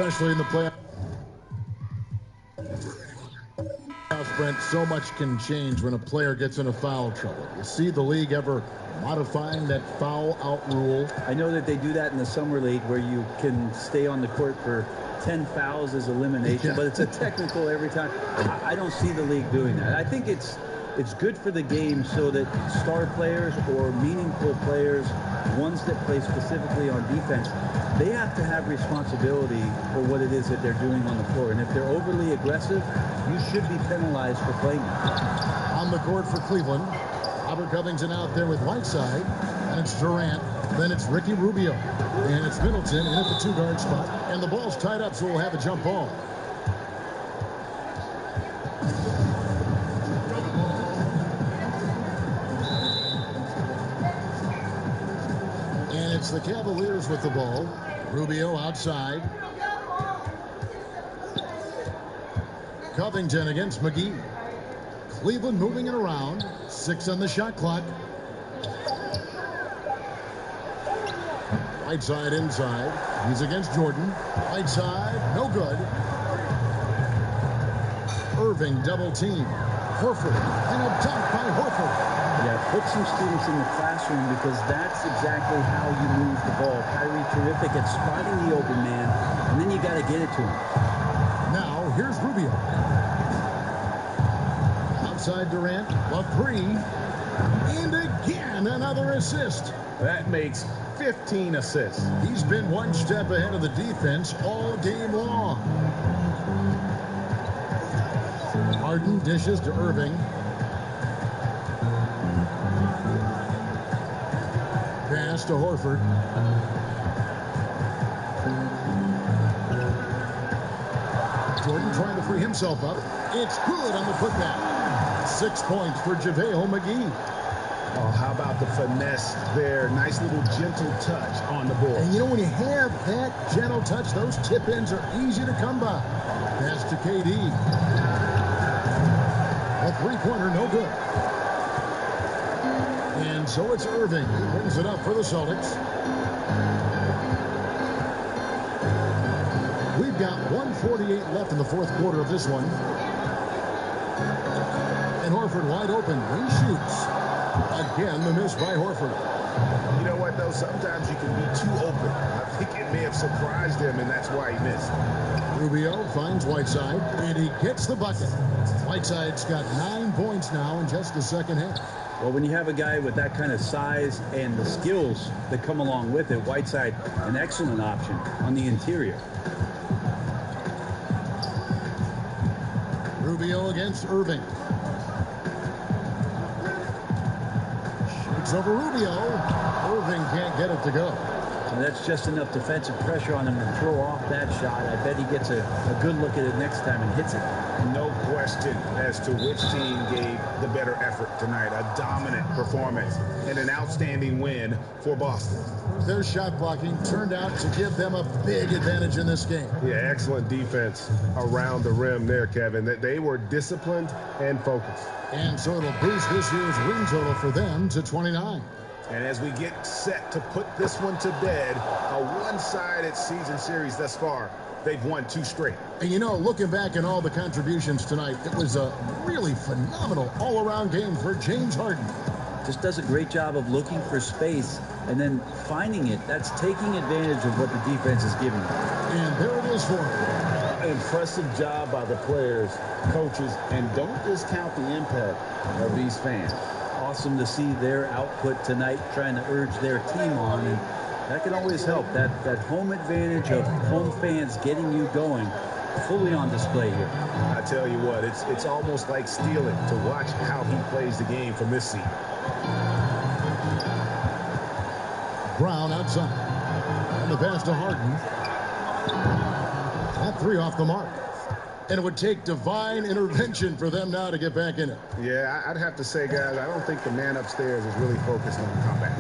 especially in the playoffs. Brent, so much can change when a player gets into foul trouble. You see the league ever modifying that foul out rule? I know that they do that in the summer league where you can stay on the court for 10 fouls as elimination, but it's a technical every time. I don't see the league doing that. I think it's good for the game so that star players or meaningful players, ones that play specifically on defense, they have to have responsibility for what it is that they're doing on the floor. And if they're overly aggressive, you should be penalized for playing them. On the court for Cleveland, Robert Covington out there with Whiteside, and it's Durant. Then it's Ricky Rubio, and it's Middleton in at the two-guard spot. And the ball's tied up, so we'll have a jump ball. And it's the Cavaliers with the ball. Rubio outside. Covington against McGee. Cleveland moving it around. 6 on the shot clock. Whiteside inside. He's against Jordan. Whiteside, no good. Irving double team. Horford, and a dunk by Horford. Yeah, put some students in the classroom because that's exactly how you move the ball. Kyrie terrific at spotting the open man, and then you got to get it to him. Now, here's Rubio. Outside Durant, Laprie, and again another assist. That makes 15 assists. He's been one step ahead of the defense all game long. Harden dishes to Irving. Pass to Horford. Jordan trying to free himself up. It's good on the putback. 6 points for JaVale McGee. Oh, how about the finesse there? Nice little gentle touch on the board. And you know, when you have that gentle touch, those tip-ins are easy to come by. Pass to KD. A three-pointer, no good. And so it's Irving. He brings it up for the Celtics. We've got 1:48 left in the fourth quarter of this one. And Horford wide open. He shoots. Again, the miss by Horford. You know what, though? Sometimes you can be too open. I think it may have surprised him, and that's why he missed. Rubio finds Whiteside, and he gets the bucket. Whiteside's got 9 points now in just the second half. Well, when you have a guy with that kind of size and the skills that come along with it, Whiteside, an excellent option on the interior. Rubio against Irving. Shoots over Rubio. Irving can't get it to go. And that's just enough defensive pressure on him to throw off that shot. I bet he gets a good look at it next time and hits it. No question as to which team gave the better effort tonight. A dominant performance and an outstanding win for Boston. Their shot blocking turned out to give them a big advantage in this game. Yeah, excellent defense around the rim there, Kevin. They were disciplined and focused. And so it'll boost this year's win total for them to 29. And as we get set to put this one to bed, a one-sided season series thus far, they've won 2 straight. And you know, looking back at all the contributions tonight, it was a really phenomenal all-around game for James Harden. Just does a great job of looking for space and then finding it. That's taking advantage of what the defense is giving them. And there it is for him. Impressive job by the players, coaches, and don't discount the impact of these fans. Awesome to see their output tonight, trying to urge their team on, and that can always help. That home advantage of home fans getting you going, fully on display here. I tell you what, it's almost like stealing to watch how he plays the game from this seat. Brown outside. And the pass to Harden. That 3 off the mark. And it would take divine intervention for them now to get back in it. Yeah, I'd have to say, guys, I don't think the man upstairs is really focused on the comeback.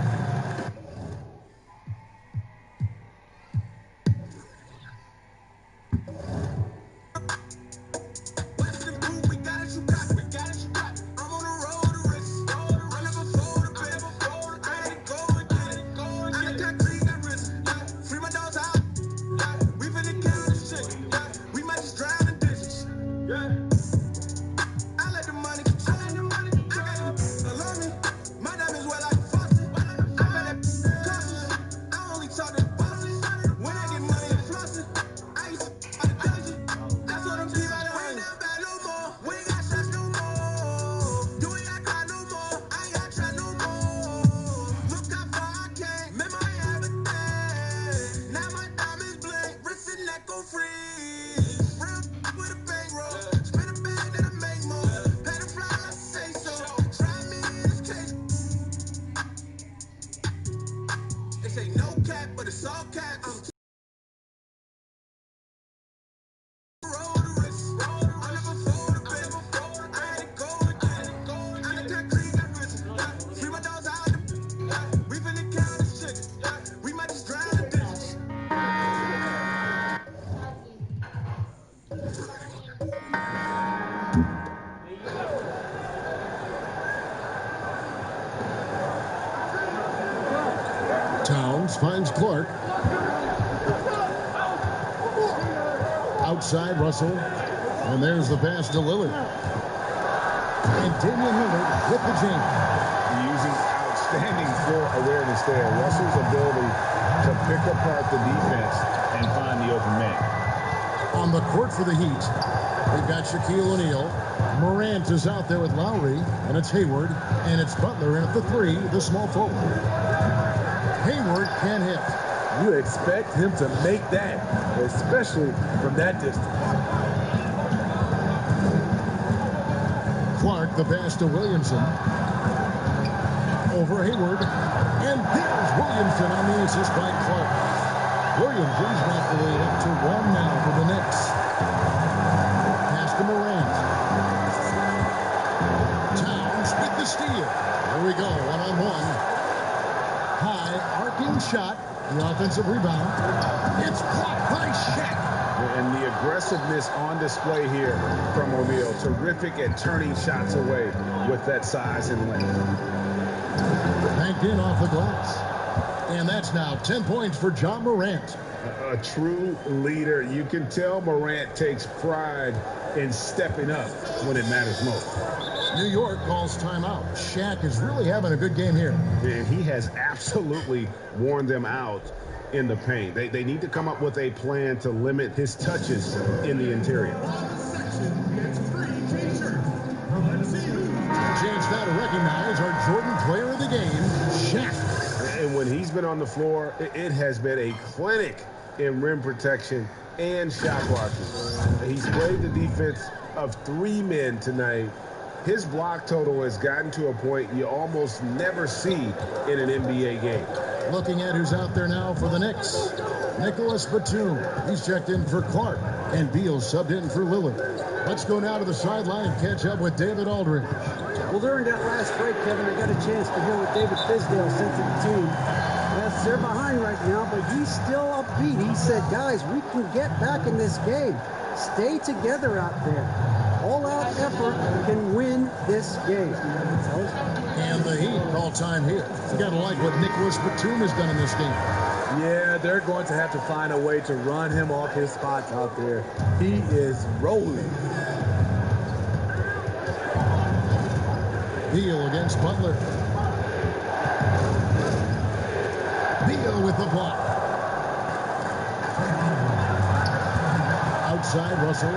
finds Clark. Outside, Russell. And there's the pass to Lillard. And Damian Lillard with the jam. Using outstanding floor awareness there. Russell's ability to pick apart the defense and find the open man. On the court for the Heat, we've got Shaquille O'Neal. Morant is out there with Lowry, and it's Hayward, and it's Butler in at the 3, the small forward. Hayward can hit. You expect him to make that, especially from that distance. Clark, the pass to Williamson. Over Hayward, and there's Williamson on the assist by Clark. Williamson's got the lead up to 1 now for the Knicks. Pass to Morant. Towns with the steal. Here we go, one-on-one. High, arcing shot. The offensive rebound. It's blocked by Shaq. And the aggressiveness on display here from O'Neal. Terrific at turning shots away with that size and length. Banked in off the glass. And that's now 10 points for John Morant. A true leader. You can tell Morant takes pride in stepping up when it matters most. New York calls timeout. Shaq is really having a good game here. And he has absolutely worn them out in the paint. They need to come up with a plan to limit his touches in the interior. Chance now to recognize our Jordan player of the game, Shaq. And when he's been on the floor, it has been a clinic in rim protection and shot blocking. He's played the defense of 3 men tonight. His block total has gotten to a point you almost never see in an NBA game. Looking at who's out there now for the Knicks. Nicholas Batum. He's checked in for Clark. And Beal subbed in for Lillard. Let's go now to the sideline and catch up with David Aldridge. Well, during that last break, Kevin, I got a chance to hear what David Fizdale said to the team. Yes, they're behind right now, but he's still upbeat. He said, guys, we can get back in this game. Stay together out there. All-out effort can win this game. And the Heat call time here. You got to like what Nicholas Batum has done in this game. Yeah, they're going to have to find a way to run him off his spots out there. He is rolling. Beal against Butler. Beal with the block. Outside, Russell.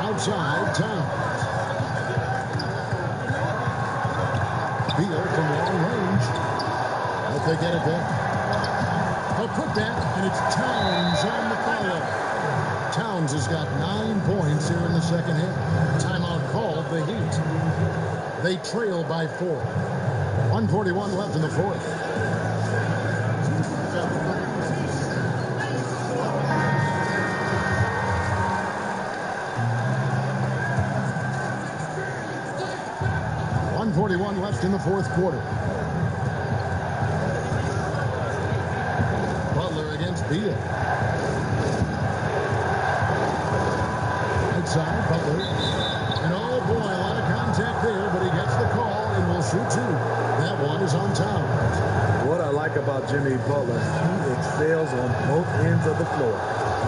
Outside, Towns. Beal from long range. But they get it back. A putback, and it's Towns on the follow. Towns has got 9 points here in the second half. Timeout called the Heat. They trail by 4. 1:41 left in the fourth. .41 left in the fourth quarter. Butler against Beal. Outside, Butler. And oh boy, a lot of contact there, but he gets the call and will shoot 2. That one is on Towns. What I like about Jimmy Butler, he excels on both ends of the floor.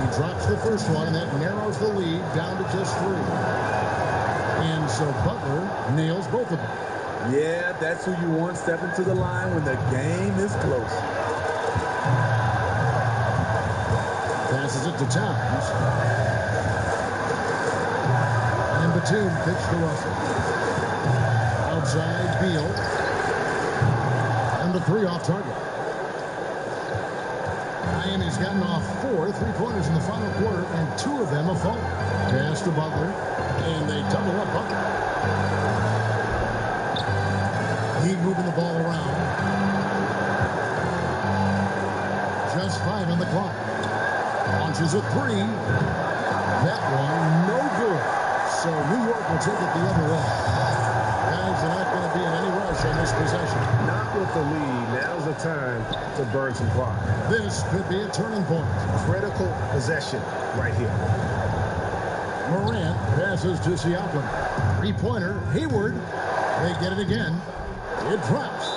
He drops the first one, and that narrows the lead down to just 3. And so Butler nails both of them. Yeah, that's who you want stepping to the line when the game is close. Passes it to Towns. And Batum pitched to Russell. Outside, Beal. And the 3 off target. Miami's gotten off 4 3-pointers in the final quarter, and 2 of them have fallen. Pass to Butler, and they double up Butler. Heat moving the ball around. Just 5 on the clock. Launches a 3. That one, no good. So New York will take it the other way. Guys are not going to be in any rush on this possession. Not with the lead. Now's the time to burn some clock. This could be a turning point. Critical possession right here. Morant passes to Siakam. 3-pointer, Hayward. They get it again. It drops.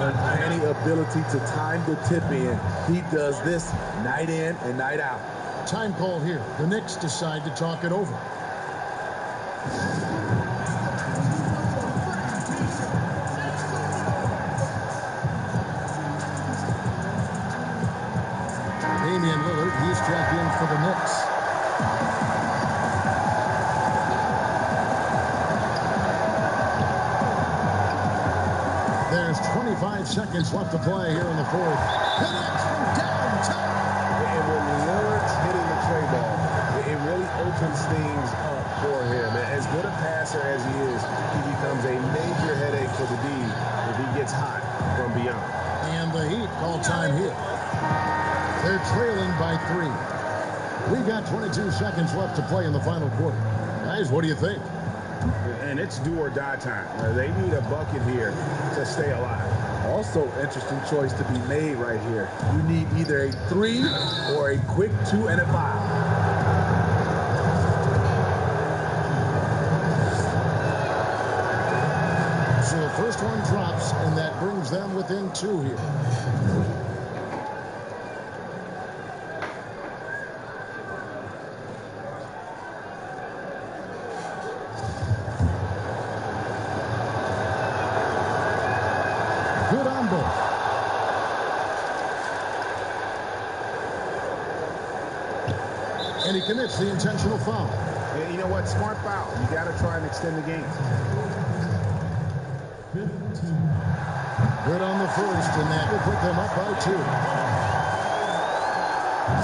Uncanny ability to time the tip in. He does this night in and night out. Time call here. The Knicks decide to talk it over. Damian Lillard, he's checked in for the Knicks. There's 25 seconds left to play here in the fourth. Connects from downtown. And when Lillard's hitting the tray ball, it really opens things up for him. As good a passer as he is, he becomes a major headache for the D if he gets hot from beyond. And the Heat call time here. They're trailing by 3. We've got 22 seconds left to play in the final quarter. Guys, what do you think? And it's do or die time. They need a bucket here to stay alive. Also, interesting choice to be made right here. You need either a 3 or a quick 2 and a 5. So the first one drops, and that brings them within 2 here. Good on both. And he commits the intentional foul. Yeah, you know what? Smart foul. You got to try and extend the game. Good on the first, and that will put them up by 2.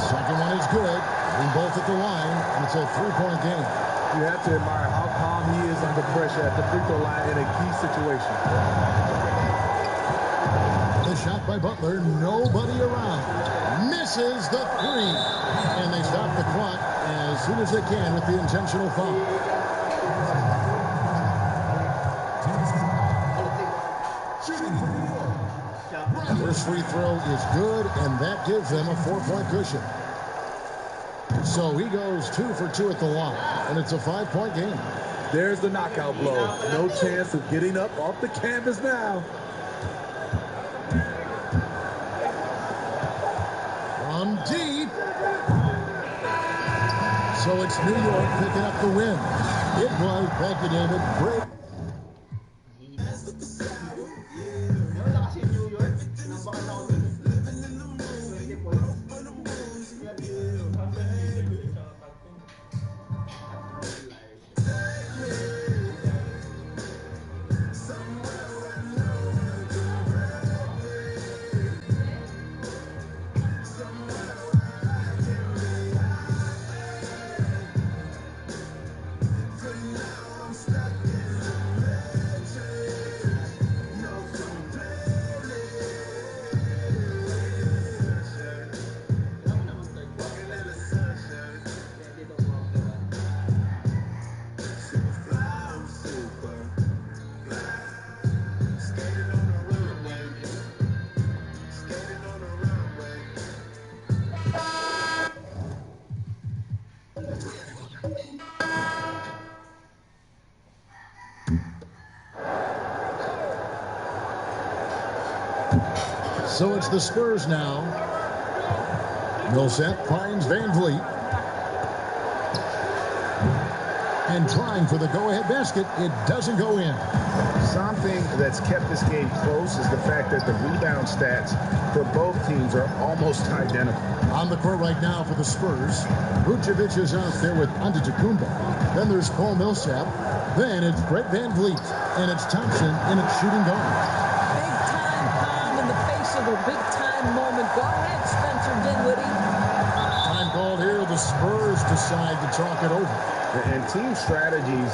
Second one is good. We both at the line, and it's a 3-point game. You have to admire how calm he is under pressure at the free throw line in a key situation. The shot by Butler, nobody around. Misses the 3. And they stop the clock as soon as they can with the intentional foul. First free throw is good, and that gives them a 4-point cushion. So he goes 2 for 2 at the line, and it's a 5-point game. There's the knockout blow. No chance of getting up off the canvas now. From deep. So it's New York picking up the win. It was, thank you, David. Great. So it's the Spurs now. Millsap finds Van Vliet. And trying for the go-ahead basket, it doesn't go in. Something that's kept this game close is the fact that the rebound stats for both teams are almost identical. On the court right now for the Spurs, Vucevic is out there with Antetokounmpo. Then there's Paul Millsap. Then it's Brett Van Vliet. And it's Thompson, and it's shooting guard. A big-time moment. Go ahead, Spencer Dinwiddie. Time called here. The Spurs decide to talk it over. And team strategies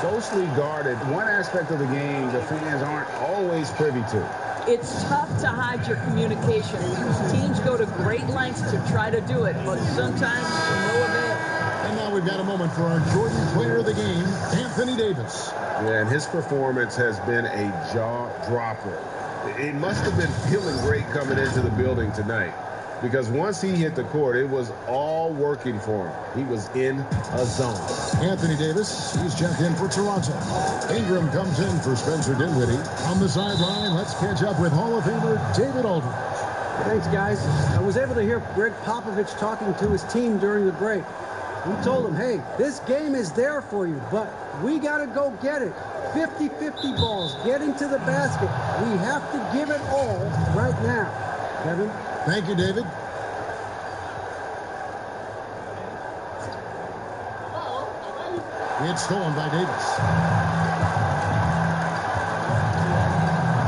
closely guarded. One aspect of the game the fans aren't always privy to. It's tough to hide your communication. Teams go to great lengths to try to do it, but sometimes to no avail. And now we've got a moment for our Jordan player of the game, Anthony Davis. Yeah, and his performance has been a jaw-dropper. It must have been feeling great coming into the building tonight. because once he hit the court, it was all working for him. He was in a zone. Anthony Davis, he's checked in for Toronto. Ingram comes in for Spencer Dinwiddie. On the sideline, let's catch up with Hall of Famer David Aldridge. Thanks, guys. I was able to hear Greg Popovich talking to his team during the break. He told them, hey, this game is there for you, but we got to go get it. 50-50 balls, get into the basket. We have to give it all right now. Kevin? Thank you, David. It's stolen by Davis.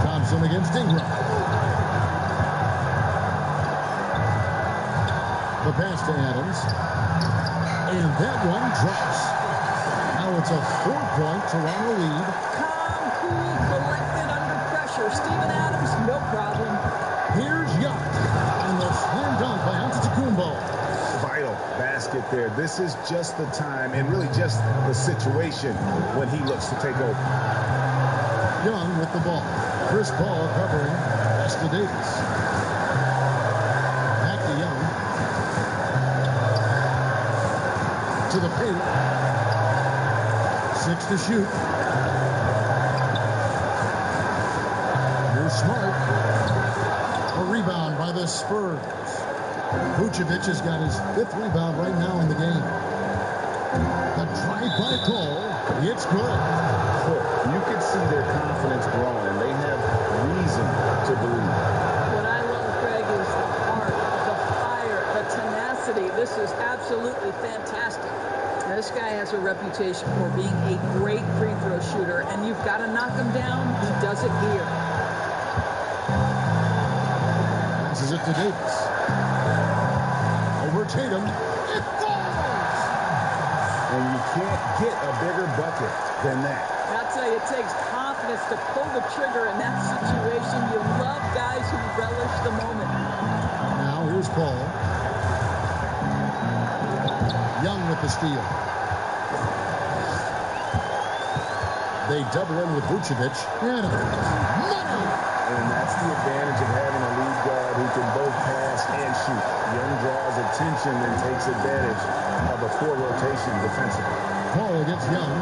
Thompson against Ingram. The pass to Adams. And that one drops. Now it's a 4-point Toronto lead. Calm, cool, collected under pressure. Steven Adams, no problem. Here's Young. And the slam dunk by Antetokounmpo. Vital basket there. This is just the time and really just the situation when he looks to take over. Young with the ball. Chris Paul covering. Pass to Davis. Back to Young. To the paint. 6 to shoot. Here's Smart. A rebound by the Spurs. Vucevic has got his 5th rebound right now in the game. The drive by Cole. It's good. You can see their confidence growing. They have reason to believe. What I love, Greg, is the heart, the fire, the tenacity. This is absolutely fantastic. Now, this guy has a reputation for being a great free throw shooter, and you've got to knock him down. He does it here. Passes it to Davis. Over Tatum. It falls! And you can't get a bigger bucket than that. I'll tell you, it takes confidence to pull the trigger in that situation. You love guys who relish the moment. Now here's Paul. Young with the steal. They double in with Vucevic. And money! And that's the advantage of having a lead guard who can both pass and shoot. Young draws attention and takes advantage of a poor rotation defensively. Paul against Young.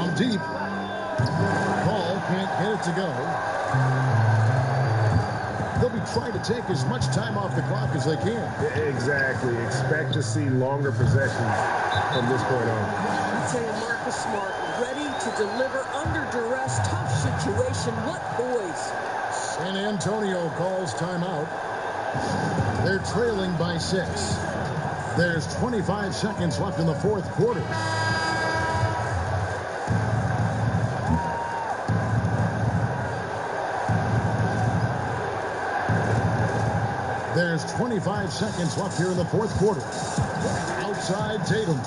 From deep. Paul can't get it to go. They'll be trying to take as much time off the clock as they can. Exactly. Expect to see longer possessions from this point on. I tell you, Marcus Smart, ready to deliver under duress, tough situation. What boys? San Antonio calls timeout. They're trailing by 6. There's 25 seconds left in the 4th quarter. There's 25 seconds left here in the 4th quarter. Outside Tatum.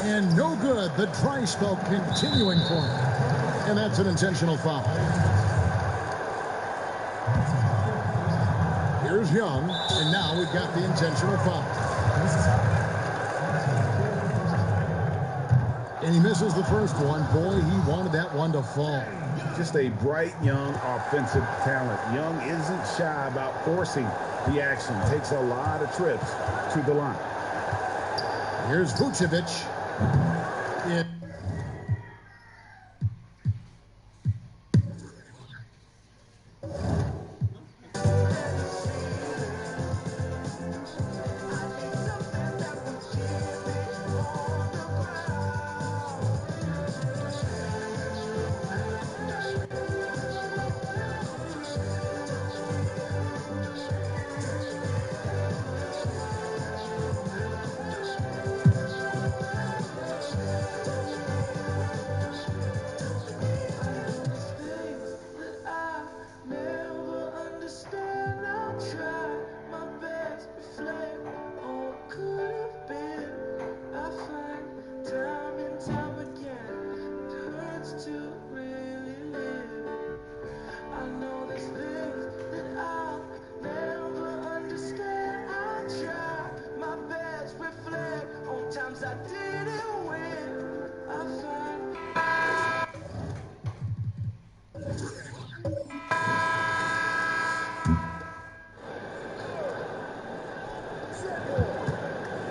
And no good. The dry spell continuing for him. And that's an intentional foul. Here's Young. And now we've got the intentional foul. And he misses the first one. Boy, he wanted that one to fall. Just a bright, young, offensive talent. Young isn't shy about forcing the action. Takes a lot of trips to the line. Here's Vucevic. It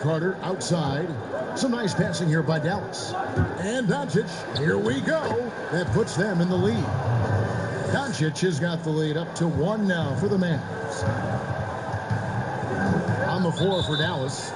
Carter outside. Some nice passing here by Dallas. And Doncic, here we go. That puts them in the lead. Doncic has got the lead up to 1 now for the Mavs. On the floor for Dallas.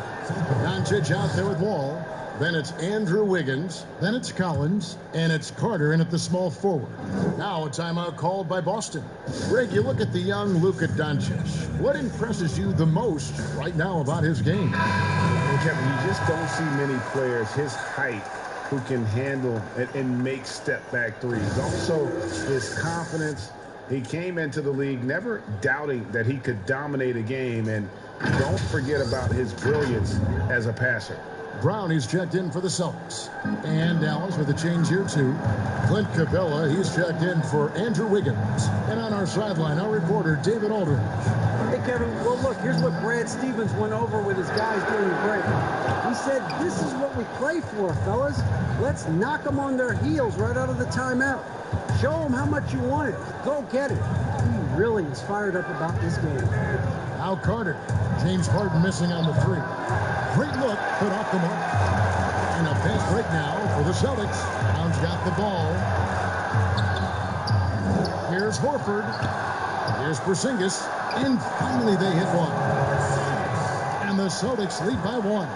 Doncic out there with Wall. Then it's Andrew Wiggins. Then it's Collins. And it's Carter in at the small forward. Now a timeout called by Boston. Greg, you look at the young Luka Doncic. What impresses you the most right now about his game? Well, Kevin, you just don't see many players his height who can handle and make step-back threes. Also, his confidence. He came into the league never doubting that he could dominate a game. And don't forget about his brilliance as a passer. Brown, he's checked in for the Celtics. And Dallas with a change here, too. Clint Capella, he's checked in for Andrew Wiggins. And on our sideline, our reporter, David Aldridge. Hey, Kevin, well, look, here's what Brad Stevens went over with his guys during the break. He said, this is what we play for, fellas. Let's knock them on their heels right out of the timeout. Show them how much you want it. Go get it. He really is fired up about this game. Now Carter. James Harden missing on the 3. Great look, but off the mark. And a fast break now for the Celtics. Brown's got the ball. Here's Horford. Here's Porzingis. And finally they hit one. And the Celtics lead by 1.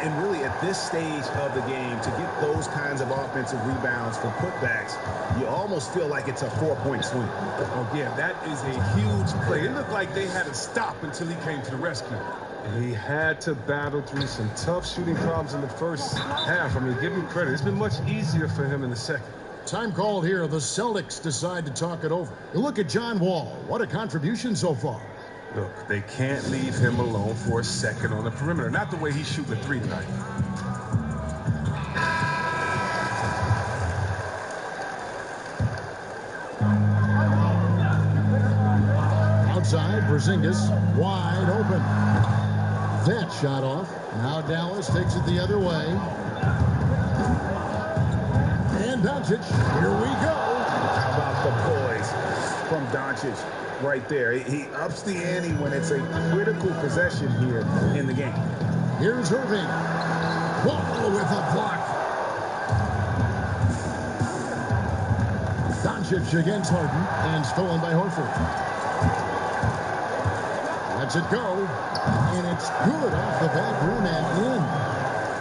And really, at this stage of the game, to get those kinds of offensive rebounds for putbacks, you almost feel like it's a 4-point swing. Oh, yeah, that is a huge play. It looked like they had to stop until he came to the rescue. He had to battle through some tough shooting problems in the first half. I mean, give him credit. It's been much easier for him in the second. Time called here. The Celtics decide to talk it over. You look at John Wall. What a contribution so far. Look, they can't leave him alone for a second on the perimeter. Not the way he's shooting the 3 tonight. Outside, Porzingis wide open. That shot off. Now Dallas takes it the other way. And Doncic, here we go. How about the poise from Doncic right there? He ups the ante when it's a critical possession here in the game. Here's Irving. Whoa, with a block. Doncic against Harden and stolen by Horford. Lets it go. And it's good off the back rim and in.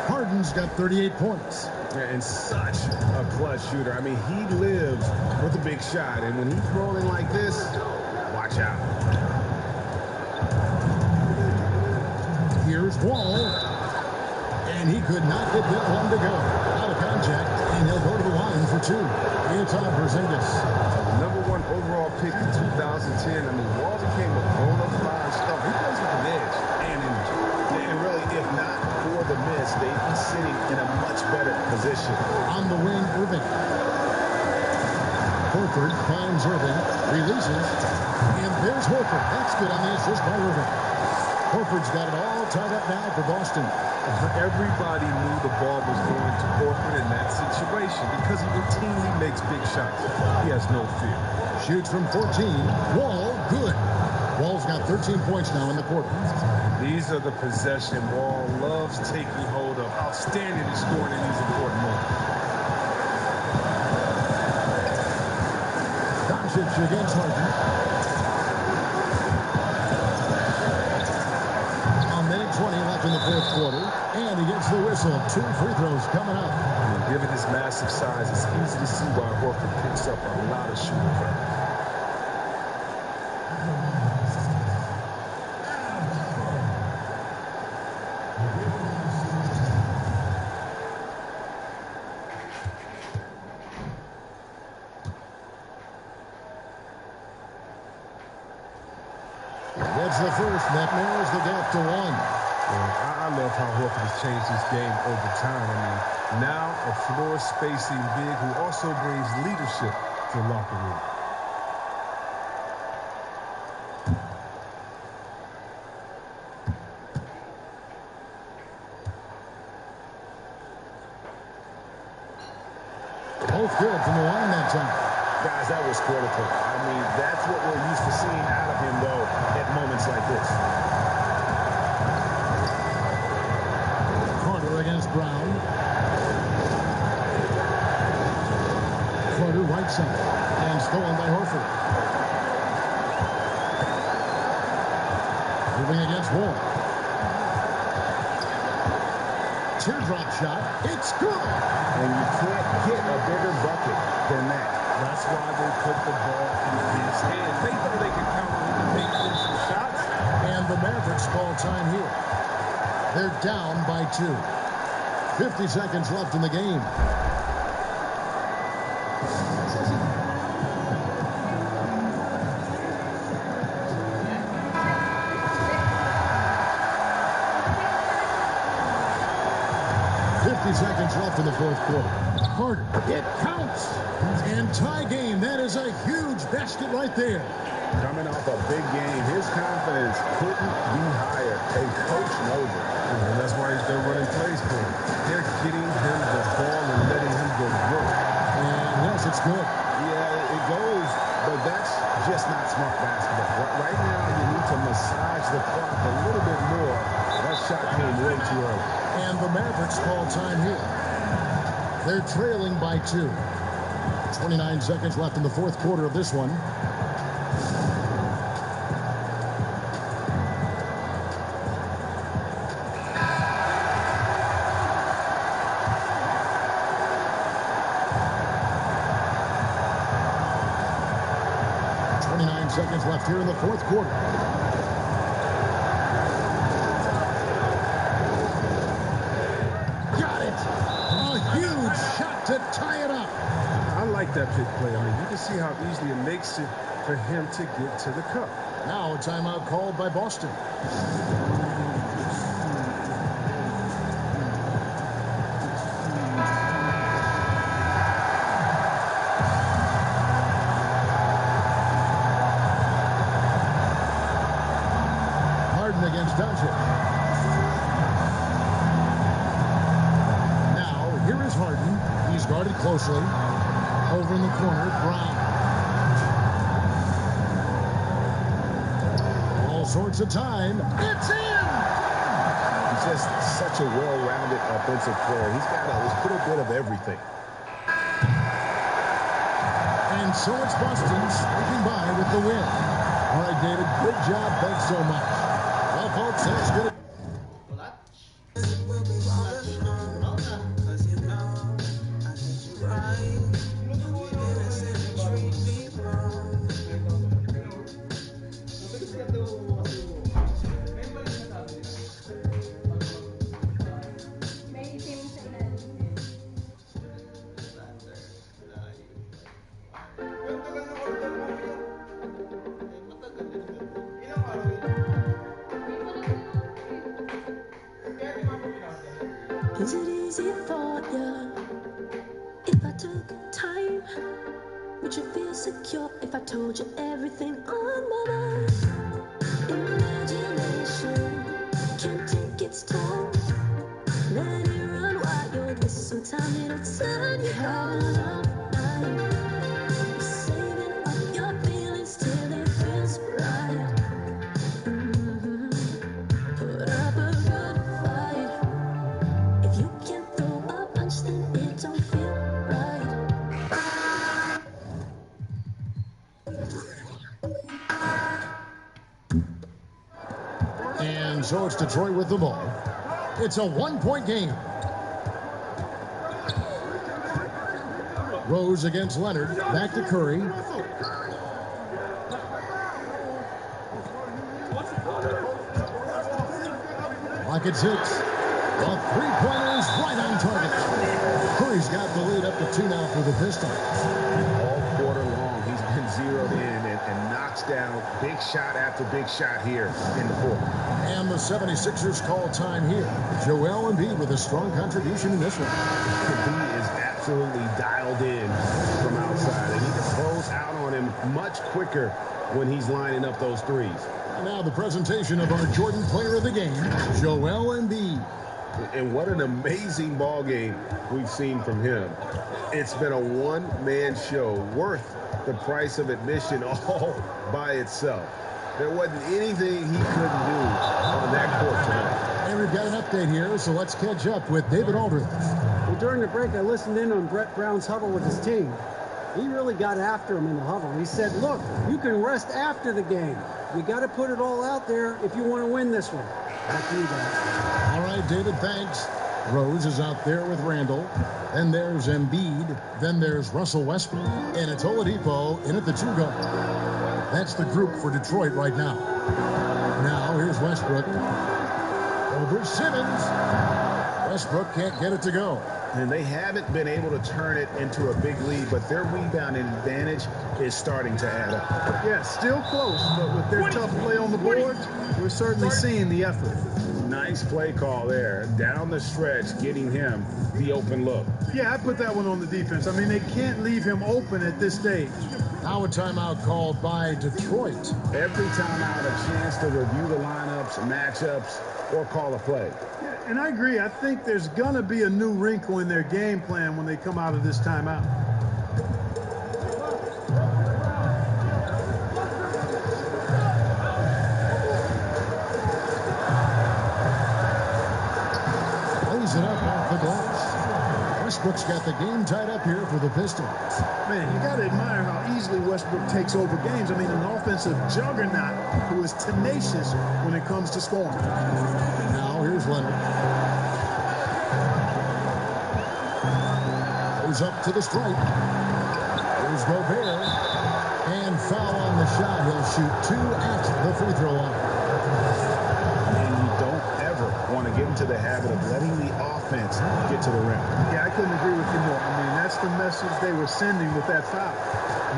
Harden's got 38 points. And such a clutch shooter. I mean, he lives with a big shot. And when he's rolling like this, watch out. Here's Wall. And he could not get that one to go. Out of contact. And he'll go to the line for 2. It's on Porzingis. Number 1 overall pick in 2010. I mean, Wall became a bona fide star. He plays with an edge and energy. And really, if not for the miss, they'd be sitting in a much better position. On the wing, Irving. Horford finds Irving, releases, and there's Horford. That's good on the assist by Irving. Horford's got it all tied up now for Boston. Everybody knew the ball was going to Horford in that situation because he routinely makes big shots. He has no fear. Shoots from 14. Wall, good. Wall's got 13 points now in the quarter. These are the possession Wall loves taking hold of. Outstanding in scoring in these important moments. Doncic against Harden. A minute 20 left in the 4th quarter. And he gets the whistle. 2 free throws coming up. Given his massive size, it's easy to see why Horford picks up a lot of shooting pressure. That's the first. That narrows the gap to 1. I love how Horford has changed his game over time. I mean, now a floor spacing big who also brings leadership to the locker room. Both good from the line that time. Guys, that was critical. I mean, that's what we're used to seeing out of him, though, at moments like this. center. And stolen by Horford. Moving against Wall. Teardrop shot. It's good. And you can't get a bigger bucket than that. That's why they put the ball in his hand. They know they can count on him to make crucial shots. And the Mavericks call time here. They're down by 2. 50 seconds left in the game. Seconds left in the fourth quarter. Carter. It counts. And tie game. That is a huge basket right there. Coming off a big game, his confidence couldn't be higher. And coach knows it. And that's why they're running plays for him. They're getting him the ball and letting him go work. And yes, it's good. Yeah, it goes, but that's just not smart basketball. Right now, you need to massage the clock a little bit more. That shot came way too early. And the Mavericks call time here. They're trailing by 2. 29 seconds left in the fourth quarter of this one. Seconds left here in the fourth quarter. Got it! A huge shot to tie it up. I like that pick play. I mean, you can see how easily it makes it for him to get to the cup. Now a timeout called by Boston. Now, here is Harden. He's guarded closely. Over in the corner, Brown. All sorts of time. It's in! He's just such a well-rounded offensive player. He's got a little bit of everything. And so it's Boston squeaking by with the win. All right, David, good job. Thanks so much. Well, folks, that's good. Is it easy for you if I took time? Would you feel secure if I told you everything on my mind? Imagination can't take its toll. Let it run wild with some time. It'll turn you out of mind. Saving up your feelings till it feels right. Put up a good fight. If you can't throw a punch, then it don't feel right. And so it's Detroit with the ball. It's a one-point game. Rose against Leonard. Back to Curry. Clock at 6. The three-pointer is right on target. Curry's got the lead up to 2 now for the Pistons. All quarter long, he's been zeroed in and knocks down big shot after big shot here in the fourth. And the 76ers call time here. Joel Embiid with a strong contribution in this one. Embiid is absolutely dialed in from outside, and he can close out on him much quicker when he's lining up those threes. And now the presentation of our Jordan Player of the Game, Joel Embiid. And what an amazing ball game we've seen from him. It's been a one-man show worth the price of admission all by itself. There wasn't anything he couldn't do on that court tonight. And we've got an update here, so let's catch up with David Aldridge. Well, during the break, I listened in on Brett Brown's huddle with his team. He really got after him in the huddle. He said, look, you can rest after the game. You got to put it all out there if you want to win this one. Back to you guys. All right, David, thanks. Rose is out there with Randall. Then there's Embiid. Then there's Russell Westbrook. And it's Oladipo in at the 2 guard. That's the group for Detroit right now. Now here's Westbrook. Over Simmons. Westbrook can't get it to go. And they haven't been able to turn it into a big lead, but their rebounding advantage is starting to add up. Yeah, still close, but with their tough play on the board, we're certainly seeing the effort. Nice play call there. Down the stretch, getting him the open look. Yeah, I put that one on the defense. I mean, they can't leave him open at this stage. Now a timeout called by Detroit. Every timeout, a chance to review the lineups, matchups, or call a play. Yeah, and I agree. I think there's going to be a new wrinkle in their game plan when they come out of this timeout. Lays it up off the glass. Westbrook's got the game tied up here for the Pistons. Man, you got to admire how easily Westbrook takes over games. I mean, an offensive juggernaut who is tenacious when it comes to scoring. Now here's Leonard. Goes up to the stripe. Here's Gobert. And foul on the shot. He'll shoot 2 at the free throw line. And you don't ever want to get into the habit of letting the offense get to the rim. Yeah, I couldn't agree with you more. I mean, that's the message they were sending with that foul.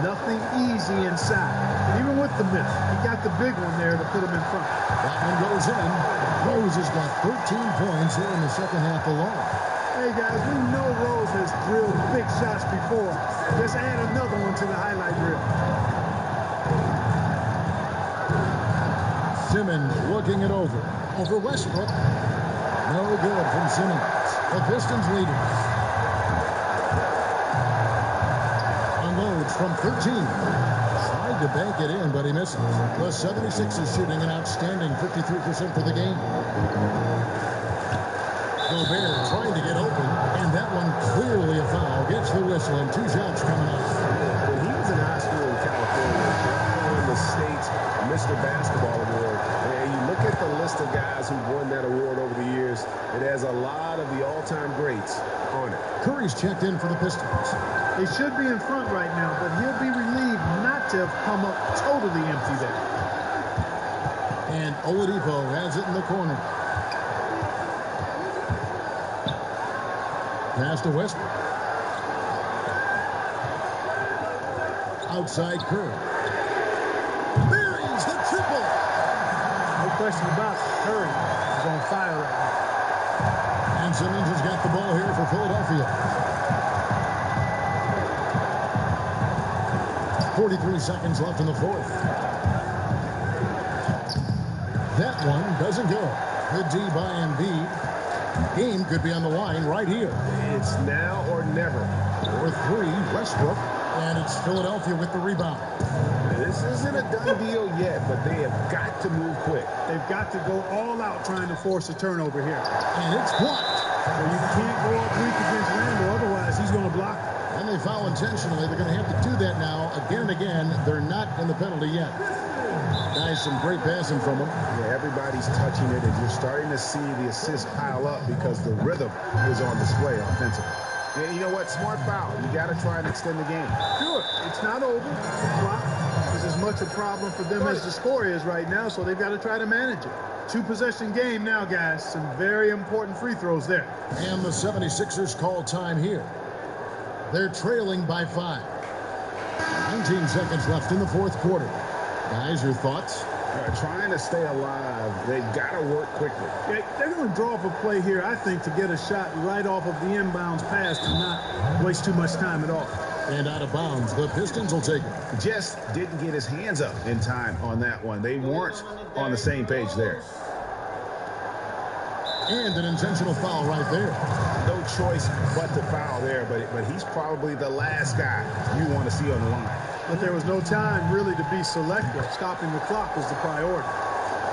Nothing easy inside. And even with the miss, he got the big one there to put him in front. That one goes in. Rose has got 13 points here in the second half alone. Hey, guys, we know Rose has drilled big shots before. Just add another one to the highlight reel. Simmons looking it over. Over Westbrook. No good from Simmons. The Pistons leading. Unloads from 13. Tried to bank it in, but he misses. The 76ers shooting an outstanding 53% for the game. Gobert trying to get open, and that one clearly a foul. Gets the whistle, and 2 shots coming up. When he was in high school in California, they won the state's Mr. Basketball Award. And you look at the list of guys who won that award over the years, it has a lot of the all-time greats on it. Curry's checked in for the Pistons. They should be in front right now, but he'll be relieved not to have come up totally empty there. And Oladipo has it in the corner. Pass to Westbrook. Outside Curry. Buries the triple. No question about it. Curry is on fire right now. And Simmons has got the ball here for Philadelphia. 43 seconds left in the fourth. That one doesn't go. Good D by Embiid. Game could be on the line right here. It's now or never. For 3, Westbrook. And it's Philadelphia with the rebound. This isn't a done deal yet, but they have got to move quick. They've got to go all out trying to force a turnover here. And it's blocked. Well, you can't go up weak against Randall, otherwise he's going to block it. And they foul intentionally. They're going to have to do that now again and again. They're not in the penalty yet. Guys, some great passing from them. Yeah, everybody's touching it, and you're starting to see the assists pile up because the rhythm is on display offensively. Yeah, you know what? Smart foul. You got to try and extend the game. Sure, it's not over. The clock is as much a problem for them as the score is right now, so they've got to try to manage it. 2-possession game now, guys. Some very important free throws there. And the 76ers call time here. They're trailing by 5. 19 seconds left in the fourth quarter. Guys, your thoughts? Trying to stay alive. They've got to work quickly. Yeah, they're going to draw up a play here, I think, to get a shot right off of the inbounds pass and not waste too much time at all. And out of bounds, the Pistons will take it. Just didn't get his hands up in time on that one. They weren't on the same page there. And an intentional foul right there. No choice but to foul there, but he's probably the last guy you want to see on the line. But there was no time really to be selective. Stopping the clock was the priority.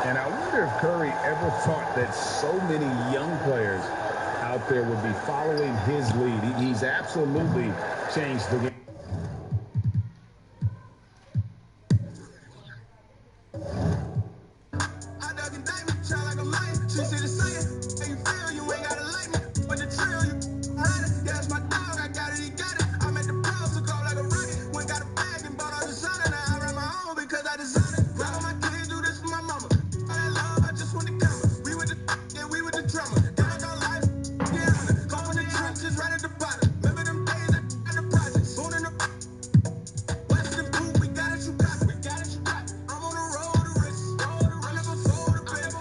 And I wonder if Curry ever thought that so many young players out there would be following his lead. He's absolutely changed the game. She said, say it, how you feel, you ain't gotta like me. But the trail, you hide it. Yeah, that's my dog, I got it, he got it. I'm at the pros, took off like a rocket. Went got a bag and bought all the designer. Now I run my own because I designed it. Grab on my kids, do this for my mama. All that love, I just want to come. We with the, yeah, we with the drummer. Then I got life, yeah, come from the trenches, right at the bottom. Remember them days at the projects. Born in the Western Boot, we got it, you got it. We got it, you got it. I'm on the road to risk. I never fold a bit.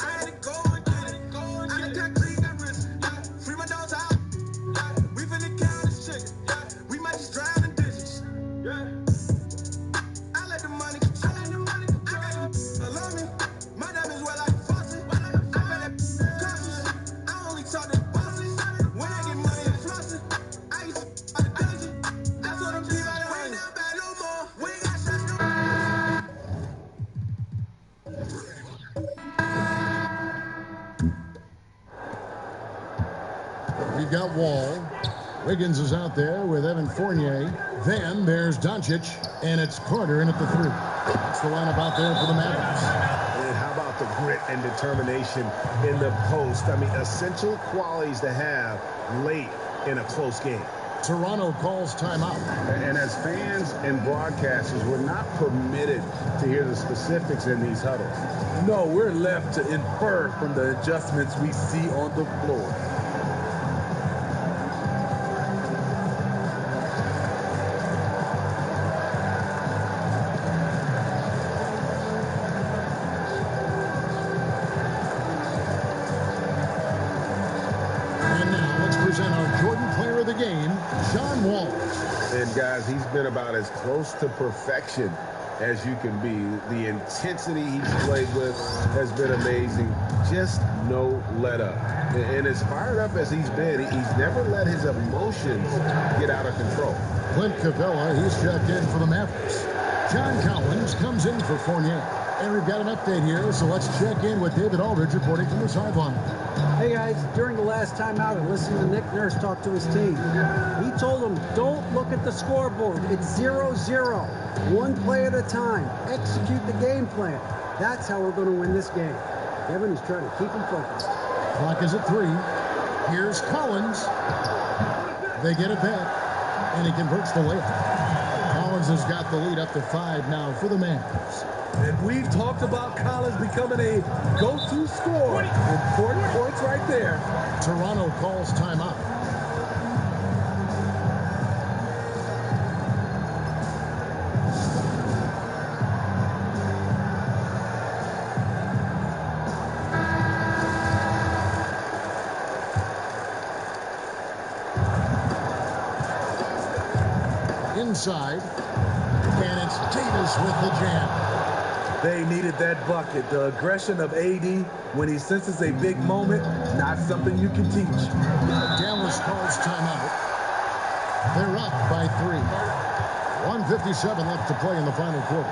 I had to go and get it. I done got clean, got risk. Yeah. Free my dogs out. Yeah. We finna count this chicken. Yeah. We might just drive in digits. Yeah. I let the money control. I got you along me. My diamonds well like a faucet. I bet that cautious. I only talk to bosses. When I get money, I trust it. I used to the dungeon. I told them people I ain't down bad no more. We ain't got shots no. We've got Wall. Wiggins is out there with Evan Fournier. Then there's Doncic, and it's Carter in at the 3. That's the lineup out there for the Mavericks. And how about the grit and determination in the post? I mean, essential qualities to have late in a close game. Toronto calls timeout. And as fans and broadcasters, we're not permitted to hear the specifics in these huddles. No, we're left to infer from the adjustments we see on the floor. And now let's present our Jordan Player of the Game, John Wall. And guys, he's been about as close to perfection as you can be. The intensity he's played with has been amazing. Just no let up. And as fired up as he's been, he's never let his emotions get out of control. Clint Capella, he's checked in for the Mavericks. John Collins comes in for Fournier. And we've got an update here, so let's check in with David Aldridge reporting from the sideline. Hey guys, during the last timeout, I listened to Nick Nurse talk to his team. He told them, don't look at the scoreboard. It's 0-0. One play at a time. Execute the game plan. That's how we're going to win this game. Kevin is trying to keep them focused. Clock is at 3. Here's Collins. They get it back, and he converts the layup. Collins has got the lead up to 5 now for the Mavs. And we've talked about Collins becoming a go-to scorer. Important points right there. Toronto calls timeout. Inside, and it's Davis with the jam. They needed that bucket. The aggression of AD when he senses a big moment, not something you can teach. Dallas calls timeout. They're up by 3. 1:57 left to play in the final quarter.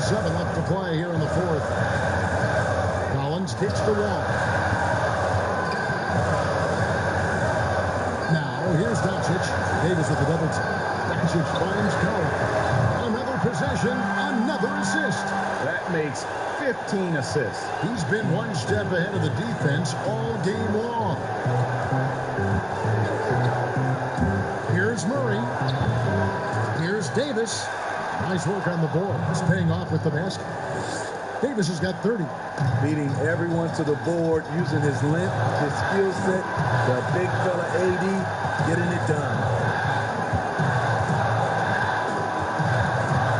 Left to play here in the 4th. Collins kicks the wall. Now here's Doncic. Davis with the double team. Doncic finds Curry. Another possession, another assist. That makes 15 assists. He's been one step ahead of the defense all game long. Here's Murray. Here's Davis. Nice work on the board. It's paying off with the basket. Davis has got 30. Beating everyone to the board, using his length, his skill set. The big fella AD getting it done.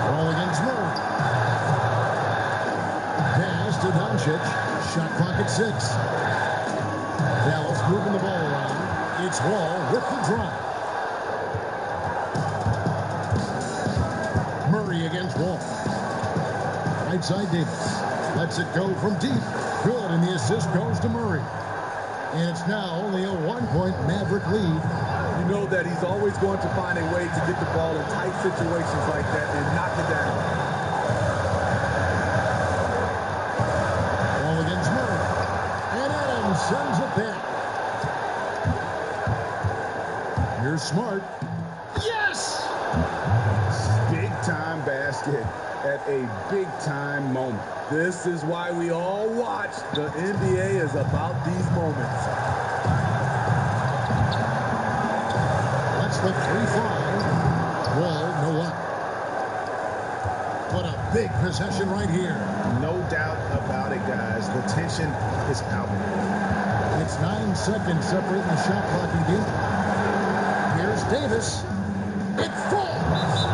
Ball against Murray. Pass to Doncic. Shot clock at 6. Dallas moving the ball around. It's Wall with the drive. Against Wall. Right side Davis. Lets it go from deep. Good, and the assist goes to Murray. And it's now only a 1-point Maverick lead. You know that he's always going to find a way to get the ball in tight situations like that and knock it down. Ball against Murray. And Adams sends it back. Here's Smart. Yes! Big-time basket at a big-time moment. This is why we all watch. The NBA is about these moments. That's the 3-5. Wall, no luck. What a big possession right here. No doubt about it, guys. The tension is palpable. It's 9 seconds separating the shot clock and game. Here's Davis. It falls.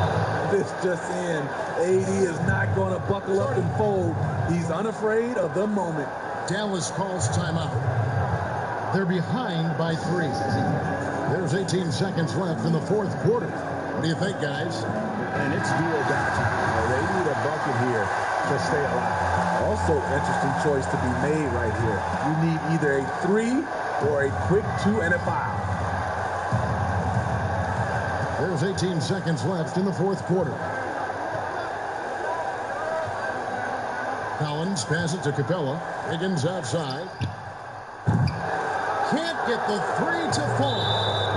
This just in. AD is not going to buckle up and fold. He's unafraid of the moment. Dallas calls timeout. They're behind by 3. There's 18 seconds left in the fourth quarter. What do you think, guys? And it's do or die time. They need a bucket here to stay alive. Also, interesting choice to be made right here. You need either a 3 or a quick 2 and a foul. There's 18 seconds left in the fourth quarter. Collins passes to Capella. Higgins outside. Can't get the 3 to fall.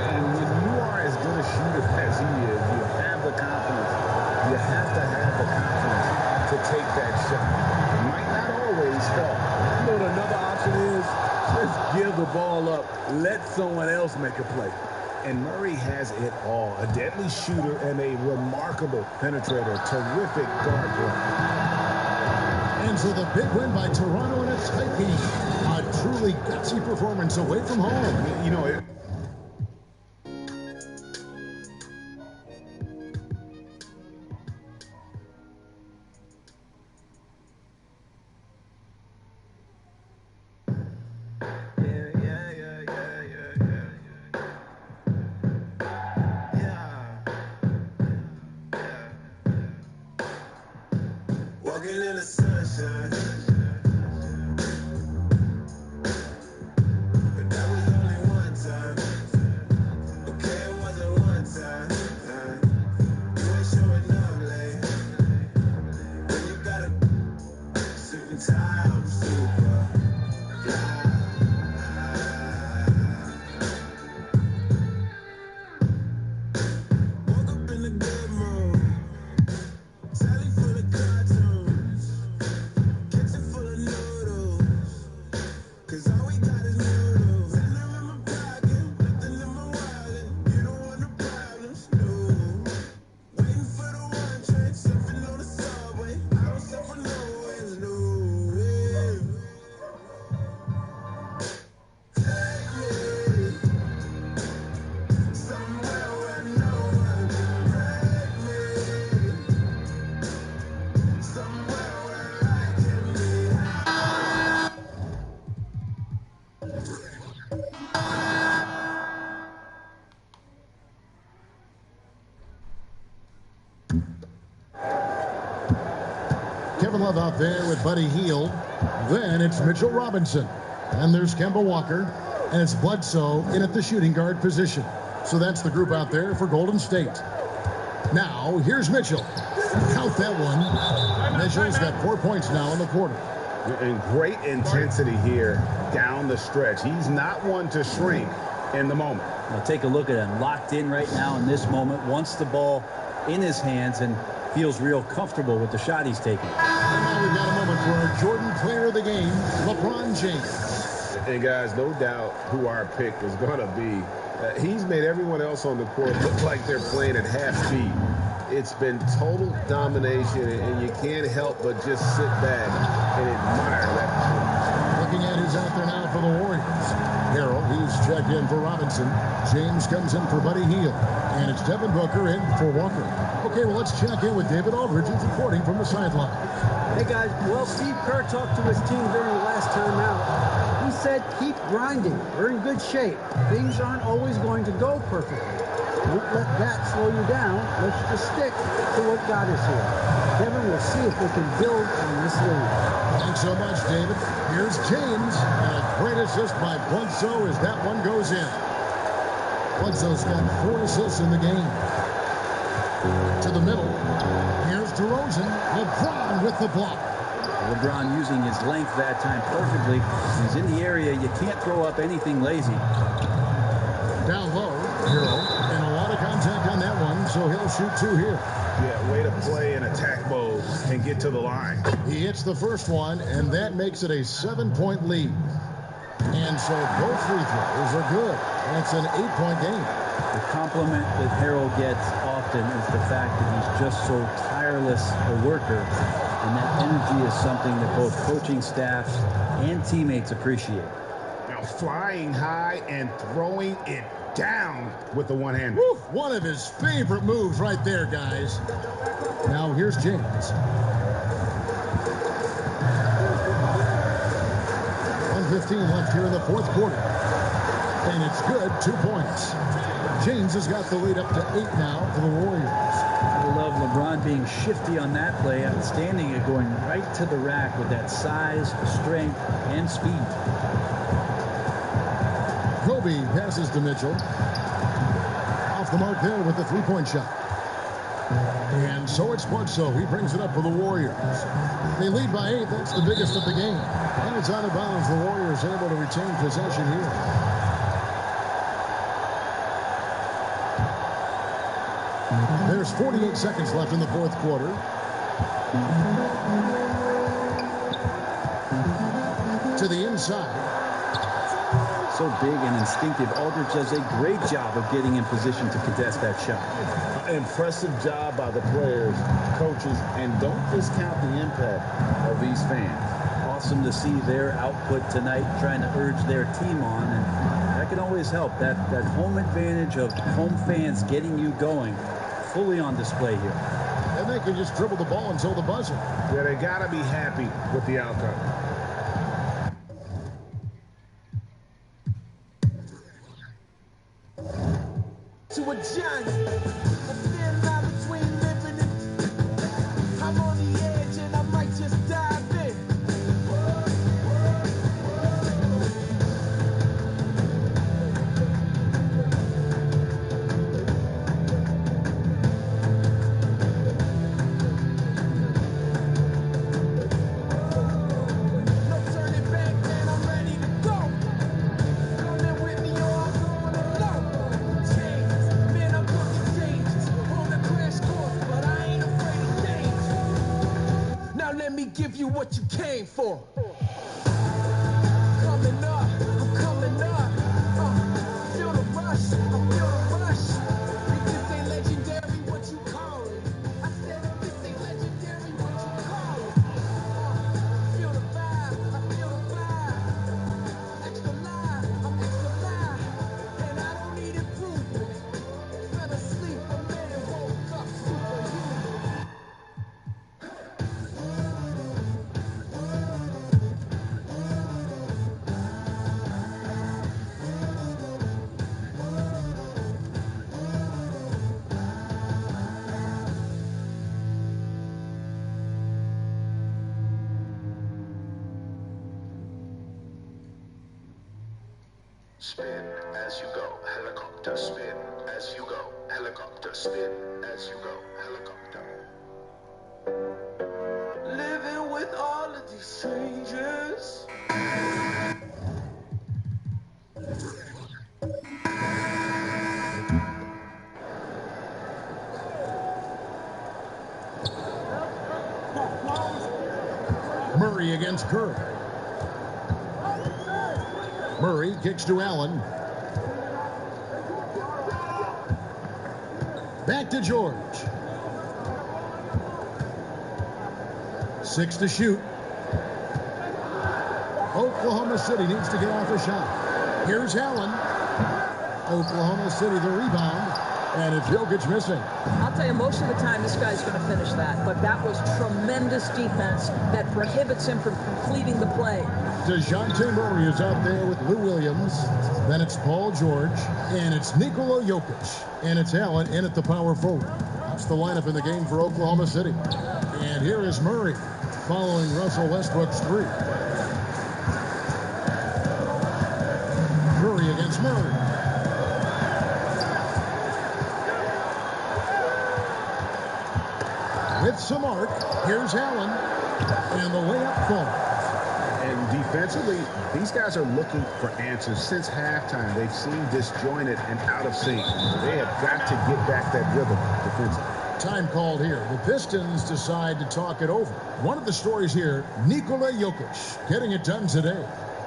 And when you are as good a shooter as he is, you have the confidence. You have to have the confidence to take that shot. It might not always fall. You know what another option is? Just give the ball up. Let someone else make a play. And Murray has it all. A deadly shooter and a remarkable penetrator. Terrific guard work. And so the big win by Toronto in a tight game. A truly gutsy performance away from home. You know, it Walking in the sunshine. But that was only one time. Okay, it wasn't one time. You ain't showing up late. When you got a suit and tie, I'm super. Woke up in a good mood. Telly full of cartoons. Kitchen full of noodles. 'Cause all we got is noodles. And I'm in my pocket, nothing in my wallet. You don't want no problems, no. Waiting for the one train, surfing on the subway. I don't suffer nowhere, no way. Take me somewhere where no one can break me. Somewhere where I can be high. Kevin Love out there with Buddy Hield. Then it's Mitchell Robinson. And there's Kemba Walker. And it's Bledsoe in at the shooting guard position. So that's the group out there for Golden State. Now, here's Mitchell. Count that one. Mitchell's got 4 points now in the quarter. and great intensity here down the stretch. He's not one to shrink in the moment. Now take a look at him, locked in right now in this moment, wants the ball in his hands and feels real comfortable with the shot he's taking. And now we've got a moment for our Jordan player of the game, LeBron James. And guys, no doubt who our pick was going to be. He's made everyone else on the court look like they're playing at half speed. It's been total domination, and you can't help but just sit back and admire that performance. Looking at who's out there now for the Warriors. Harrell, he's checked in for Robinson. James comes in for Buddy Hield. And it's Devin Booker in for Walker. Okay, well, let's check in with David Aldridge, who's reporting from the sideline. Hey, guys. Well, Steve Kerr talked to his team during the last time out. He said, keep grinding. We're in good shape. Things aren't always going to go perfectly. Don't let that slow you down. Let's just stick to what got us here. Kevin, we'll see if they can build on this lead. Thanks so much, David. Here's James. And a great assist by Bledsoe as that one goes in. Bledsoe's got 4 assists in the game. To the middle. Here's DeRozan. LeBron with the block. LeBron using his length that time perfectly. He's in the area. You can't throw up anything lazy. Down low, Hero. And a lot of contact on that one, so he'll shoot 2 here. Yeah, way to play in attack mode and get to the line. He hits the first one, and that makes it a 7-point lead. And so both free throws are good. That's an 8-point game. The compliment that Harold gets often is the fact that he's just so tireless a worker. And that energy is something that both coaching staffs and teammates appreciate. Now flying high and throwing it down with the one-hander. One of his favorite moves right there, guys. Now here's James. 1:15 left here in the fourth quarter. And it's good, 2 points. James has got the lead up to 8 now for the Warriors. I love LeBron being shifty on that play, outstanding at going right to the rack with that size, strength, and speed. Kobe passes to Mitchell. Off the mark there with the 3-point shot. And so it's Bledsoe. He brings it up for the Warriors. They lead by 8. That's the biggest of the game. And it's out of bounds. The Warriors able to retain possession here. There's 48 seconds left in the fourth quarter. To the inside. So big and instinctive, Aldridge does a great job of getting in position to contest that shot. Impressive job by the players, coaches, and don't discount the impact of these fans. Awesome to see their output tonight, trying to urge their team on, and that can always help. That home advantage of home fans getting you going, fully on display here. And they can just dribble the ball until the buzzer. Yeah, they got to be happy with the outcome. To a giant, a thin line between living and I'm on the edge and I might just dive in. No turning back, man, I'm ready to go. Coming with me or I'm going alone. Man, I'm looking dangerous on the crash course, but I ain't afraid of danger. Now let me give you what you came for. Coming up, I'm coming up. Feel the rush, I feel the rush. If this ain't legendary, what you call it? I said if this ain't legendary, what you call it? Feel the vibe, I feel the vibe. Extra live, I'm extra live. And I don't need improvement. Fell asleep, a man woke up superhuman. Spin as you go, helicopter. Spin as you go, helicopter. Spin as you go, helicopter. Living with all of these strangers. Murray against Curry. Murray kicks to Allen. Back to George. 6 to shoot. Oklahoma City needs to get off a shot. Here's Allen. Oklahoma City the rebound. And it's Jokic missing. I'll tell you, most of the time this guy's going to finish that. But that was tremendous defense that prohibits him from completing the play. DeJounte Murray is out there with Lou Williams. Then it's Paul George. And it's Nikola Jokic. And it's Allen in at the power forward. That's the lineup in the game for Oklahoma City. And here is Murray following Russell Westbrook's 3. Curry against Murray. With some arc, here's Allen. And the layup falls. And defensively, these guys are looking for answers since halftime. They've seemed disjointed and out of sync. They have got to get back that rhythm defensively. Time called here. The Pistons decide to talk it over. One of the stories here, Nikola Jokic getting it done today.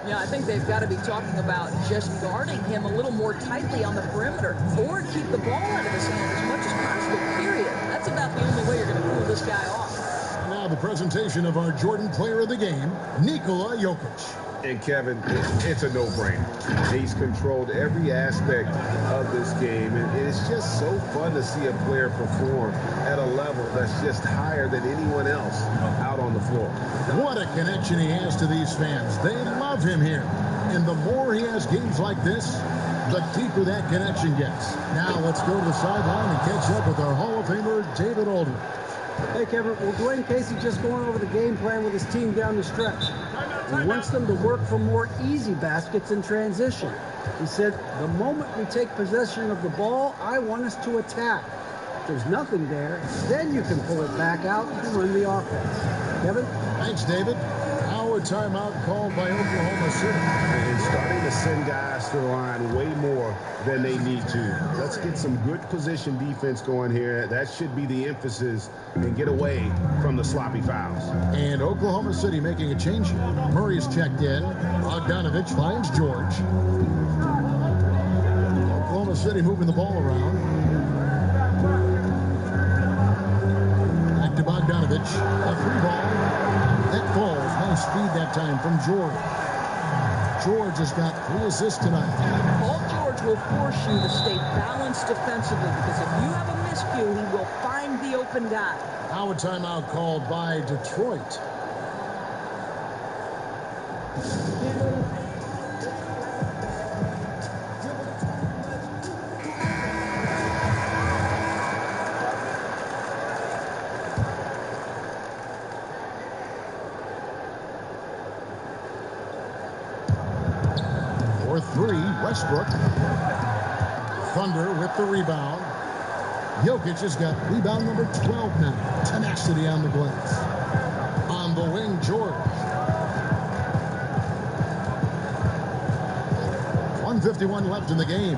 Yeah, I think they've got to be talking about just guarding him a little more tightly on the perimeter or keep the ball out of his hand as much as possible, period. That's about the only way you're going to cool this guy off. Now the presentation of our Jordan player of the game, Nikola Jokic. And Kevin, it's a no-brainer. He's controlled every aspect of this game, and it's just so fun to see a player perform at a level that's just higher than anyone else out on the floor. What a connection he has to these fans. They love him here. And the more he has games like this, the deeper that connection gets. Now let's go to the sideline and catch up with our Hall of Famer, David Aldridge. Hey, Kevin, well, Dwayne Casey just going over the game plan with his team down the stretch. He wants them to work for more easy baskets in transition. He said, the moment we take possession of the ball, I want us to attack. If there's nothing there, then you can pull it back out and run the offense. Kevin? Thanks, David. Now a timeout called by Oklahoma City. And starting to send guys to the line way more than they need to. Let's get some good position defense going here. That should be the emphasis, and get away from the sloppy fouls. And Oklahoma City making a change here. Murray's checked in. Bogdanovich finds George. Oklahoma City moving the ball around. Back to Bogdanovich. A free ball. That falls. Nice speed that time from George. George has got 3 assists tonight. Paul George will force you to stay balanced defensively because if you have a miscue, he will find the open guy. Now a timeout called by Detroit. For 3, Westbrook. Thunder with the rebound. Jokic has got rebound number 12 now. Tenacity on the glass. On the wing, George. 1:51 left in the game.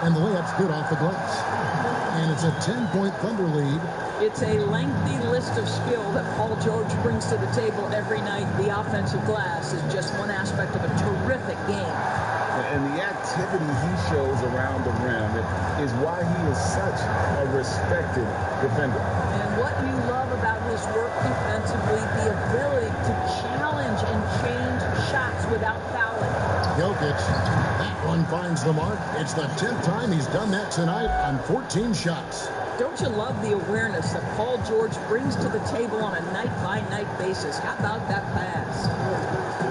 And the layup's good off the glass. And it's a 10-point Thunder lead. It's a lengthy list of skill that Paul George brings to the table every night. The offensive glass is just one aspect of a terrific game. And the activity he shows around the rim is why he is such a respected defender. And what you love about his work defensively, the ability to challenge and change shots without fouling. Jokic, that one finds the mark. It's the 10th time he's done that tonight on 14 shots. Don't you love the awareness that Paul George brings to the table on a night-by-night basis? How about that pass?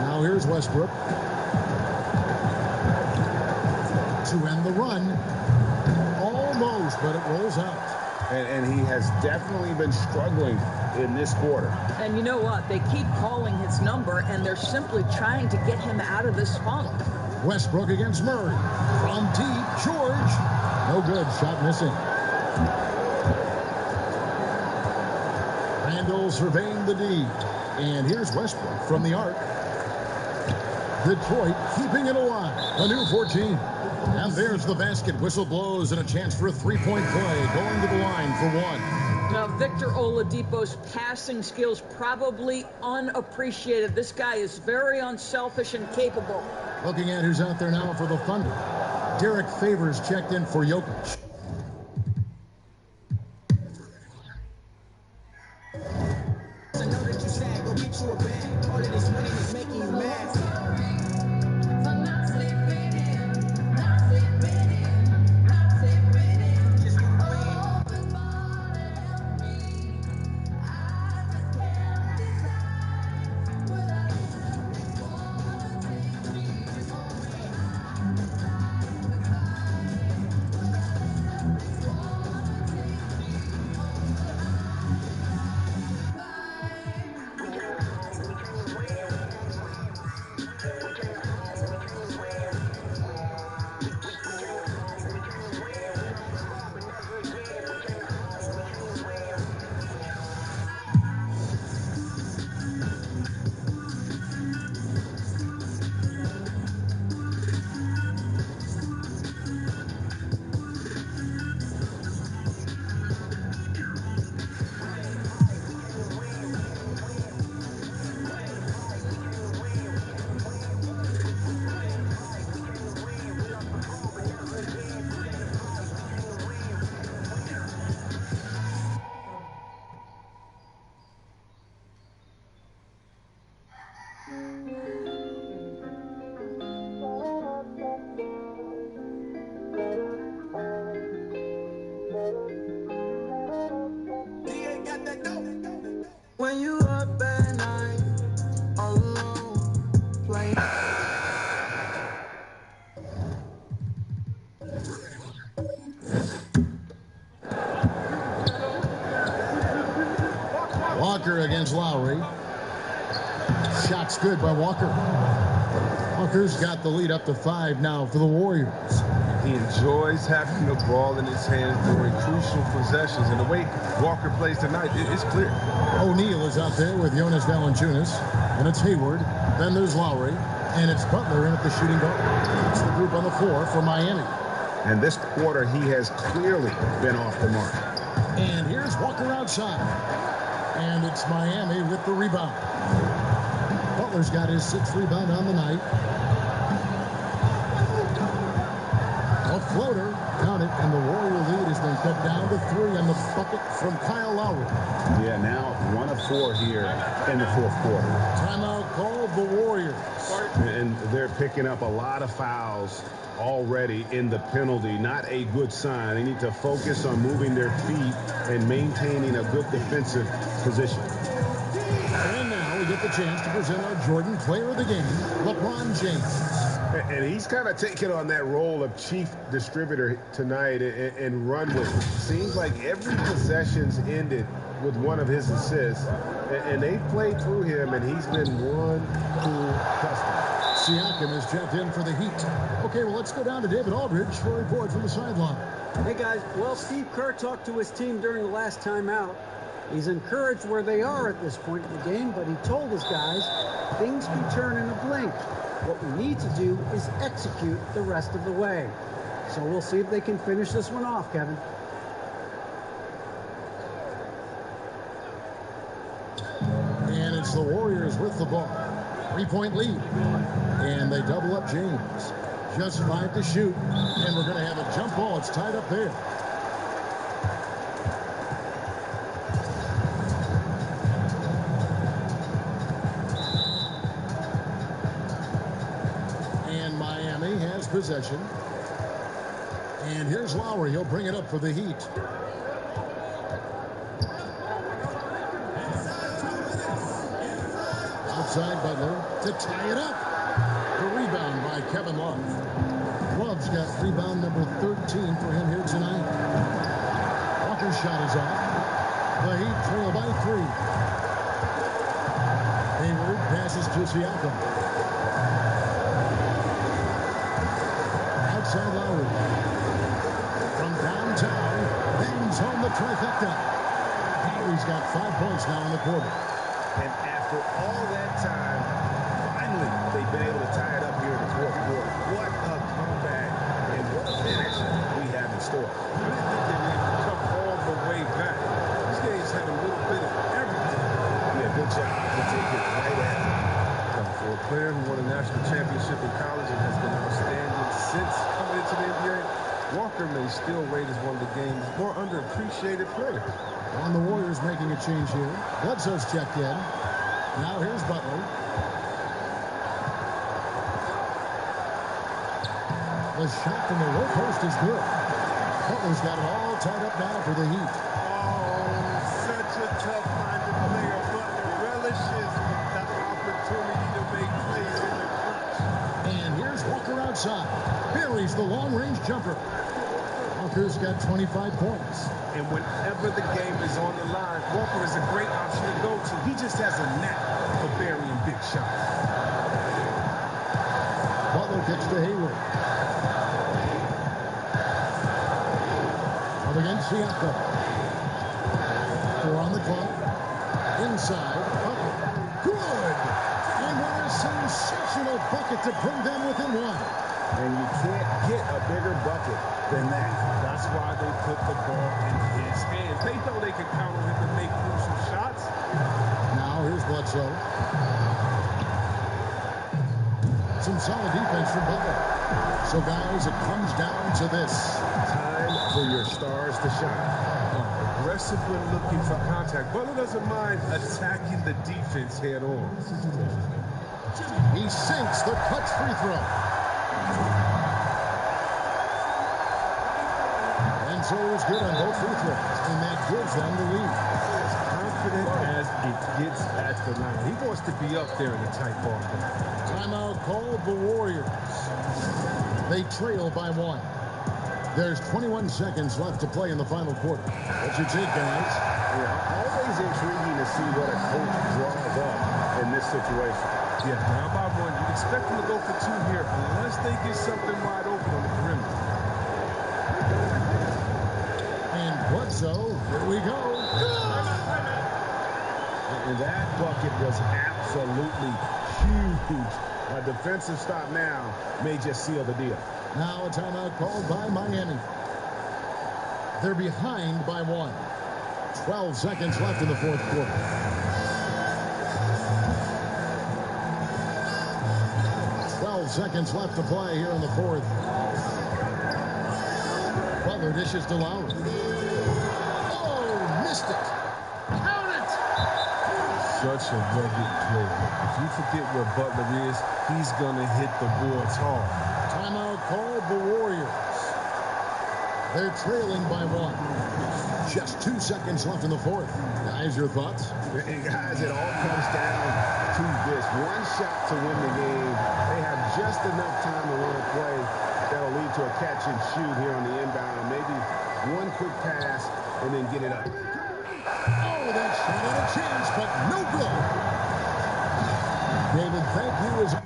Now here's Westbrook. To end the run. Almost, but it rolls out. And he has definitely been struggling in this quarter. And you know what? They keep calling his number, and they're simply trying to get him out of this funk. Westbrook against Murray. From deep, George. No good. Shot missing. Randall surveying the D. And here's Westbrook from the arc. Detroit keeping it alive. A new 14. And there's the basket. Whistle blows and a chance for a three-point play. Going to the line for 1. Now, Victor Oladipo's passing skills probably unappreciated. This guy is very unselfish and capable. Looking at who's out there now for the Thunder. Derek Favors checked in for Jokic. Walker against Lowry. Shot's good by Walker. Walker's got the lead up to 5 now for the Warriors. He enjoys having the ball in his hands during crucial possessions. And the way Walker plays tonight, it's clear. O'Neal is out there with Jonas Valanciunas. And it's Hayward. Then there's Lowry. And it's Butler in at the shooting guard. It's the group on the floor for Miami. And this quarter, he has clearly been off the mark. And here's Walker outside. And it's Miami with the rebound. Butler's got his 6th rebound on the night. A floater, count it, and the Warrior lead has been cut down to 3 on the bucket from Kyle Lowry. Yeah, now 1 of 4 here in the 4th quarter. Timeout called the Warriors. And they're picking up a lot of fouls already in the penalty. Not a good sign. They need to focus on moving their feet and maintaining a good defensive position. And now we get the chance to present our Jordan Player of the Game, LeBron James. And he's kind of taken on that role of chief distributor tonight and run with it. Seems like every possession's ended with one of his assists. And they've played through him, and he's been one cool customer. Siakam is checked in for the Heat. Okay, well, let's go down to David Aldridge for a report from the sideline. Hey, guys. Well, Steve Kerr talked to his team during the last timeout. He's encouraged where they are at this point in the game, but he told his guys things can turn in a blink. What we need to do is execute the rest of the way. So we'll see if they can finish this one off, Kevin. And it's the Warriors with the ball. 3-point lead. And they double up James. Just 5 to shoot. And we're going to have a jump ball. It's tied up there. And Miami has possession. And here's Lowry. He'll bring it up for the Heat. Outside Butler to tie it up. The rebound by Kevin Love. Love's got rebound number 13 for him here tonight. Walker's shot is off. The Heat trail by 3. Hayward passes to Siakam. Outside Lowry. From downtown, bangs home the trifecta. Lowry's got 5 points now in the quarter. And after all that time, finally, they've been able to tie it up here in the 4th quarter. What a comeback and what a finish we have in store. I didn't think they would come all the way back. These games had a little bit of everything. Yeah, good job to take it right at them. For a player who won a national championship in college and has been outstanding since coming into the NBA, Walker may still rate as one of the game's more underappreciated players. And the Warriors making a change here. Bledsoe's checked in. Now here's Butler. The shot from the low post is good. Butler's got it all tied up now for the Heat. Oh, such a tough-minded player. Butler relishes the opportunity to make plays in the clutch. And here's Walker outside. Buries the long-range jumper. Walker's got 25 points. And whenever the game is on the line, Walker is a great option to go to. He just has a knack for burying big shots. Butler kicks to Hayward. Up against Siakam. 4 on the clock. Inside. Butler. Good! And what a sensational bucket to bring them within 1. And you can't get a bigger bucket than that. That's why they put the ball in his hands. They know they can count on him to make crucial shots. Now here's Bledsoe. Some solid defense from Butler. So guys, it comes down to this. Time for your stars to shine. Aggressive when looking for contact. Butler doesn't mind attacking the defense head on. He sinks the clutch free throw. And so it was good on both free throws, and that gives them the lead. As confident as it gets at the line. He wants to be up there in the tight ball game. Timeout called the Warriors. They trail by 1. There's 21 seconds left to play in the final quarter. What's your take, guys? Yeah, always intriguing to see what a coach draws up in this situation. Yeah, now by one, you'd expect them to go for 2 here unless they get something wide open on the perimeter. And Bledsoe, here we go. And that bucket was absolutely huge. A defensive stop now may just seal the deal. Now a timeout called by Miami. They're behind by 1. 12 seconds left in the fourth quarter. Seconds left to play here in the fourth. Butler dishes to Lowry. Oh, missed it. Count it. Such a rugged player. If you forget where Butler is, he's going to hit the boards hard. Timeout called the Warriors. They're trailing by 1. Just 2 seconds left in the fourth. Guys, your thoughts? And guys, it all comes down to this. One shot to win the game. They have just enough time to run a play that'll lead to a catch and shoot here on the inbound. Maybe one quick pass and then get it up. Oh, that shot had a chance, but no good. David, thank you.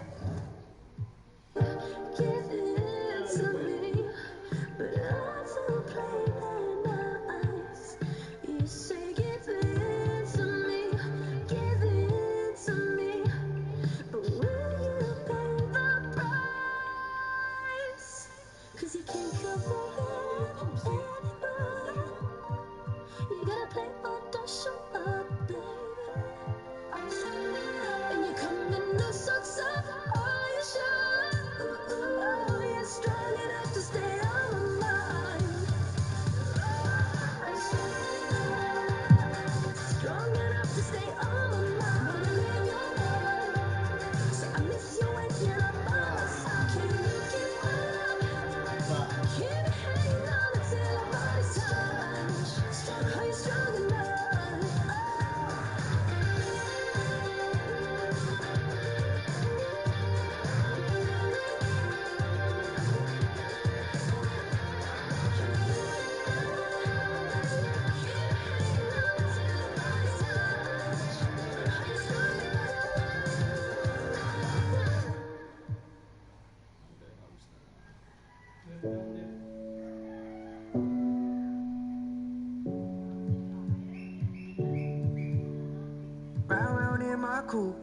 Round in my coupe,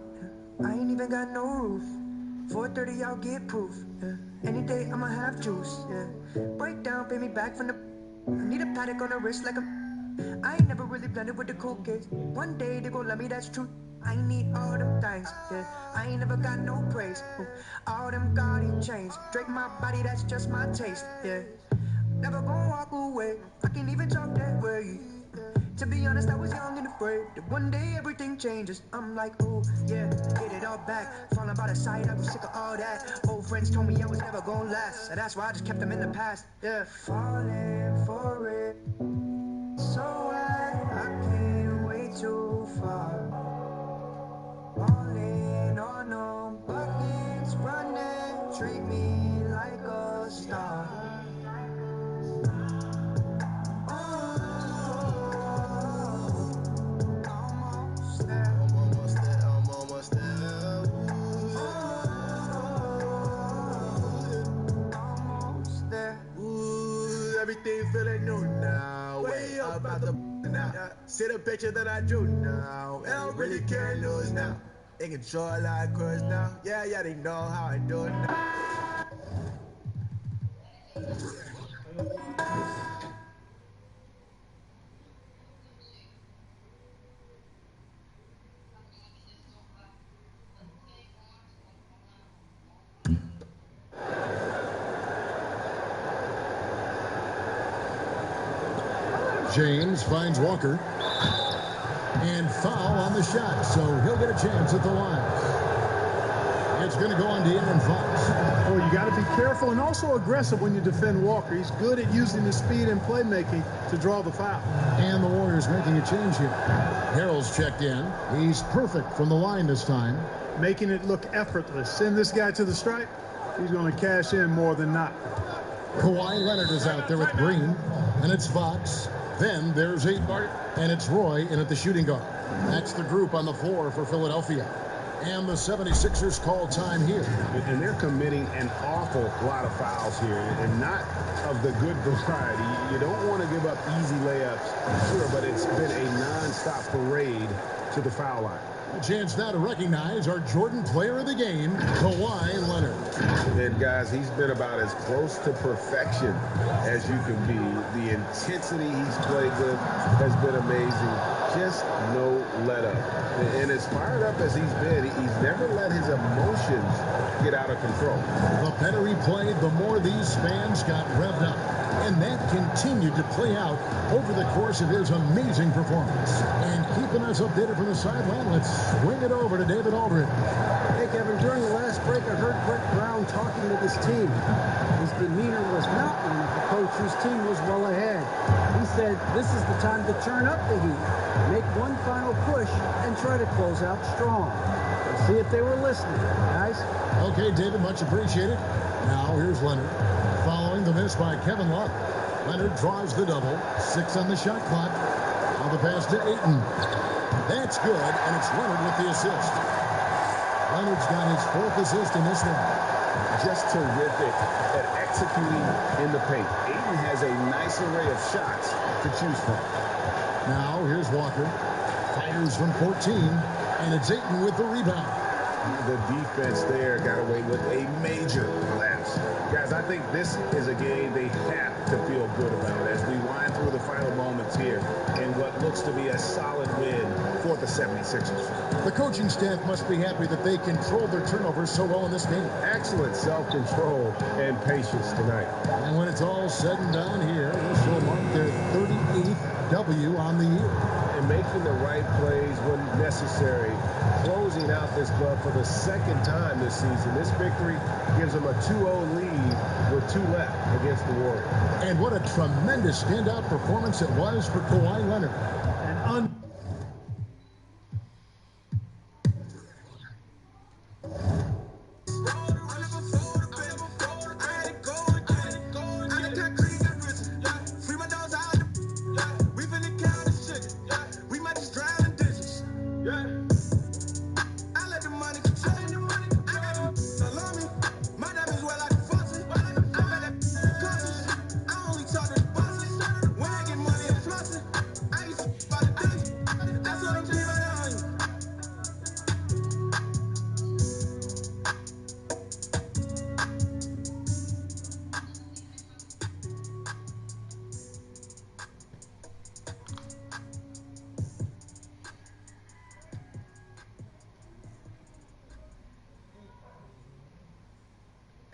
I ain't even got no roof. 4:30, I'll get proof. Any day I'ma have juice. Break down, pay me back from the. I need a paddock on the wrist like a. I ain't never really blended with the cool kids. One day they gon' love me, that's true. I need all them things. I ain't never got no praise. All them gaudy chains, drape my body, that's just my taste. Never gon' walk away. I can't even talk that way. To be honest, I was young and afraid that one day everything changes. I'm like, oh, yeah, get it all back. Falling by the side, I was sick of all that. Old friends told me I was never gonna last. So that's why I just kept them in the past. Yeah, falling for it. So I can't wait too far. Falling on them buckets, running, treat me like a star. Everything feeling new now. Way up about the now. See the picture that I drew now. I don't really care lose now. They control like cruise now. Yeah, they know how I do it now. James finds Walker. And foul on the shot, so he'll get a chance at the line. It's going to go on De'Aaron Fox. Well, you got to be careful and also aggressive when you defend Walker. He's good at using his speed and playmaking to draw the foul. And the Warriors making a change here. Harrell's checked in. He's perfect from the line this time. Making it look effortless. Send this guy to the stripe. He's going to cash in more than not. Kawhi Leonard is out there with Green, and it's Fox. Then there's Bart, and it's Roy in at the shooting guard. That's the group on the floor for Philadelphia. And the 76ers call time here. And they're committing an awful lot of fouls here, and not of the good variety. You don't want to give up easy layups, sure, but it's been a nonstop parade to the foul line. A chance now to recognize our Jordan player of the game, Kawhi Leonard. And guys, he's been about as close to perfection as you can be. The intensity he's played with has been amazing. Just no let up. And as fired up as he's been, he's never let his emotions get out of control. The better he played, the more these fans got revved up. And that continued to play out over the course of his amazing performance. And keeping us updated from the sideline, let's swing it over to David Aldridge. Hey, Kevin, during the last break, I heard Brett Brown talking to this team. His demeanor was not one of the coach whose team was well ahead. He said, this is the time to turn up the heat, make one final push, and try to close out strong. Let's see if they were listening, guys. Okay, David, much appreciated. Now, here's Leonard. Following the miss by Kevin Love. Leonard draws the double. 6 on the shot clock. Now the pass to Ayton. That's good, and it's Leonard with the assist. Leonard's got his 4th assist in this one. Just terrific at executing in the paint. Ayton has a nice array of shots to choose from. Now, here's Walker. Fires from 14, and it's Ayton with the rebound. The defense there got away with a major lapse. Guys, I think this is a game they have to feel good about as we wind through the final moments here in what looks to be a solid win for the 76ers. The coaching staff must be happy that they controlled their turnovers so well in this game. Excellent self-control and patience tonight. And when it's all said and done here, this will mark their 38th W on the year. And making the right plays when necessary, closing out this club for the 2nd time this season. This victory gives them a 2-0 lead with 2 left against the Warriors. And what a tremendous standout performance it was for Kawhi Leonard.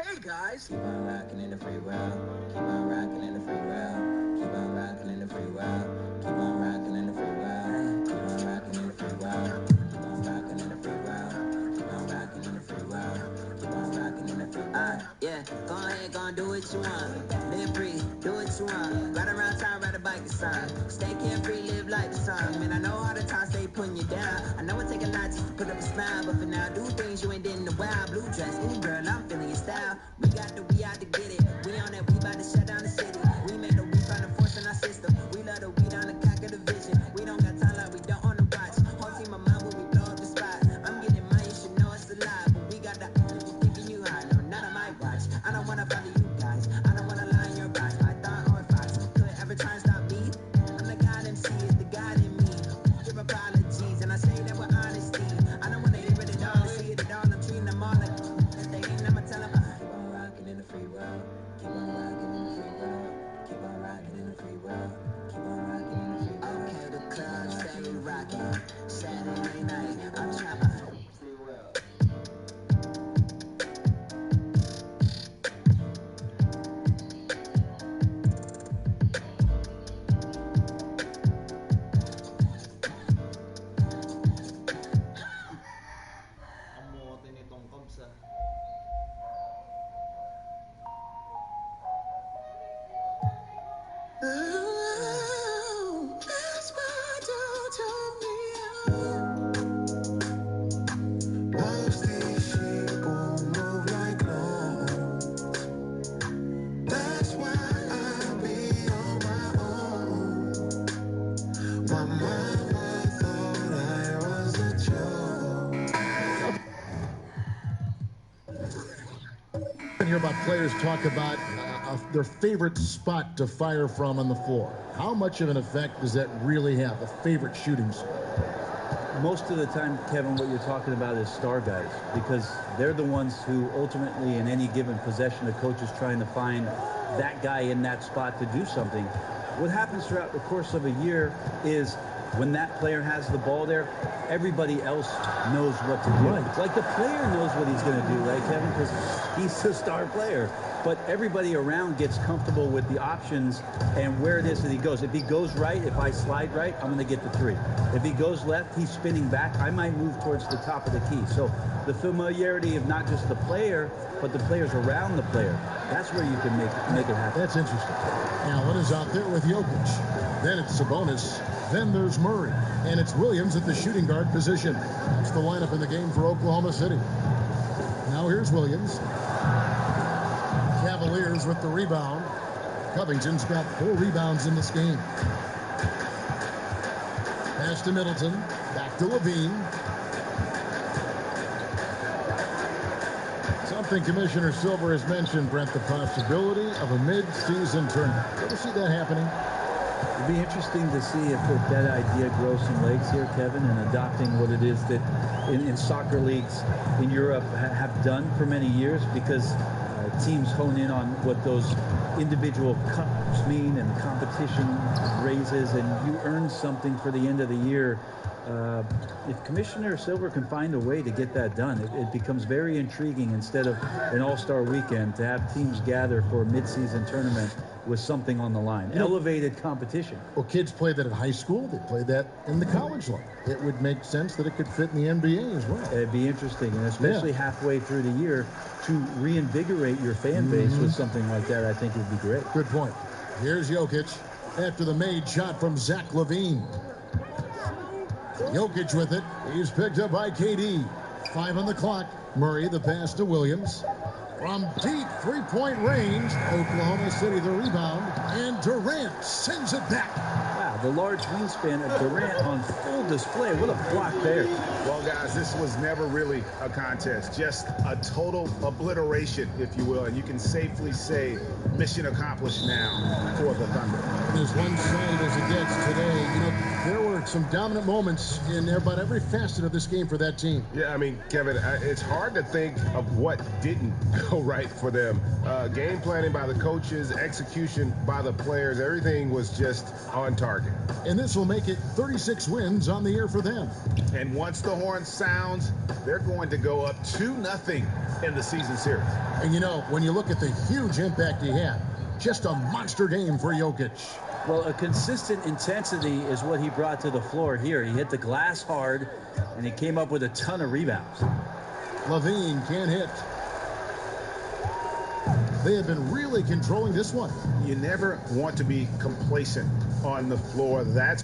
Hey guys! Keep on rocking in the free world. Keep on rocking in the free world. Keep on rocking in the free world. Keep on rocking in the free world. Keep on rocking in the free world. Keep on rocking in the free world. Keep on rocking in the free world. Keep on rocking in the free world. Yeah, go ahead, go and do what you want. Live free, do what you want. Ride around town, ride a bike or something. Stay carefree, live like the sun. Man, I know all the time stay putting you down. I know it take a lot just to put up a smile, but for now, do things you ain't did in a while. Blue dress, ooh girl, I'm feeling your style. We out to get it. We on that, we about to shut down the city. We made the weed from the force in our system. We love the weed on the cock of the vision. We don't got time like we don't on the watch. Whole team of mine when we blow up the spot. I'm getting mine, you should know it's a lie. But we got the thinking you high. No, none of my watch. I don't wanna follow you guys. I don't wanna lie in your box. My thought on Fox. Could ever try and stop me? I'm the God MC, is the God in me. Give apologies, and I say that with honesty. I don't wanna hear it at all, see it at all. I'm treating them all like they ain't, I'ma tell them. Keep on rocking in the free world. players talk about their favorite spot to fire from on the floor. How much of an effect does that really have, a favorite shooting spot? Most of the time, Kevin, what you're talking about is star guys, because they're the ones who ultimately in any given possession, the coach is trying to find that guy in that spot to do something. What happens throughout the course of a year is when that player has the ball there, everybody else knows what to do. Right. Like the player knows what he's going to do, right, Kevin? Because he's the star player. But everybody around gets comfortable with the options and where it is that he goes. If he goes right, if I slide right, I'm going to get the three. If he goes left, he's spinning back. I might move towards the top of the key. So the familiarity of not just the player, but the players around the player, that's where you can make it happen. That's interesting. Allen is out there with Jokic. Then it's Sabonis. Then there's Murray. And it's Williams at the shooting guard position. That's the lineup in the game for Oklahoma City. Now here's Williams. Cavaliers with the rebound. Covington's got 4 rebounds in this game. Pass to Middleton. Back to Levine. Something Commissioner Silver has mentioned, Brent, the possibility of a mid-season tournament. You ever see that happening? It'd be interesting to see if that idea grows some legs here, Kevin, and adopting what it is that in soccer leagues in Europe have done for many years, because teams hone in on what those individual cups mean and competition raises, and you earn something for the end of the year. If Commissioner Silver can find a way to get that done, it becomes very intriguing instead of an all-star weekend to have teams gather for a mid-season tournament with something on the line. Elevated competition. Well, kids play that at high school. They play that in the college level. It would make sense that it could fit in the NBA as well. It'd be interesting, and especially halfway through the year, to reinvigorate your fan base with something like that, I think would be great. Good point. Here's Jokic after the made shot from Zach LaVine. Jokic with it. He's picked up by KD. 5 on the clock. Murray, the pass to Williams. From deep three-point range, Oklahoma City the rebound, and Durant sends it back. Wow, the large wingspan of Durant on full display. What a block there. Well, guys, this was never really a contest, just a total obliteration, if you will. And you can safely say mission accomplished now for the Thunder. As one-sided as it gets today, you know, there were some dominant moments in about every facet of this game for that team. Yeah, I mean, Kevin, it's hard to think of what didn't go right for them. Game planning by the coaches, execution by the players, everything was just on target. And this will make it 36 wins on the year for them. And once the horn sounds, they're going to go up 2-0 in the season series. And you know, when you look at the huge impact he had, just a monster game for Jokic. Well, a consistent intensity is what he brought to the floor here. He hit the glass hard, and he came up with a ton of rebounds. LaVine can't hit. They have been really controlling this one. You never want to be complacent on the floor. That's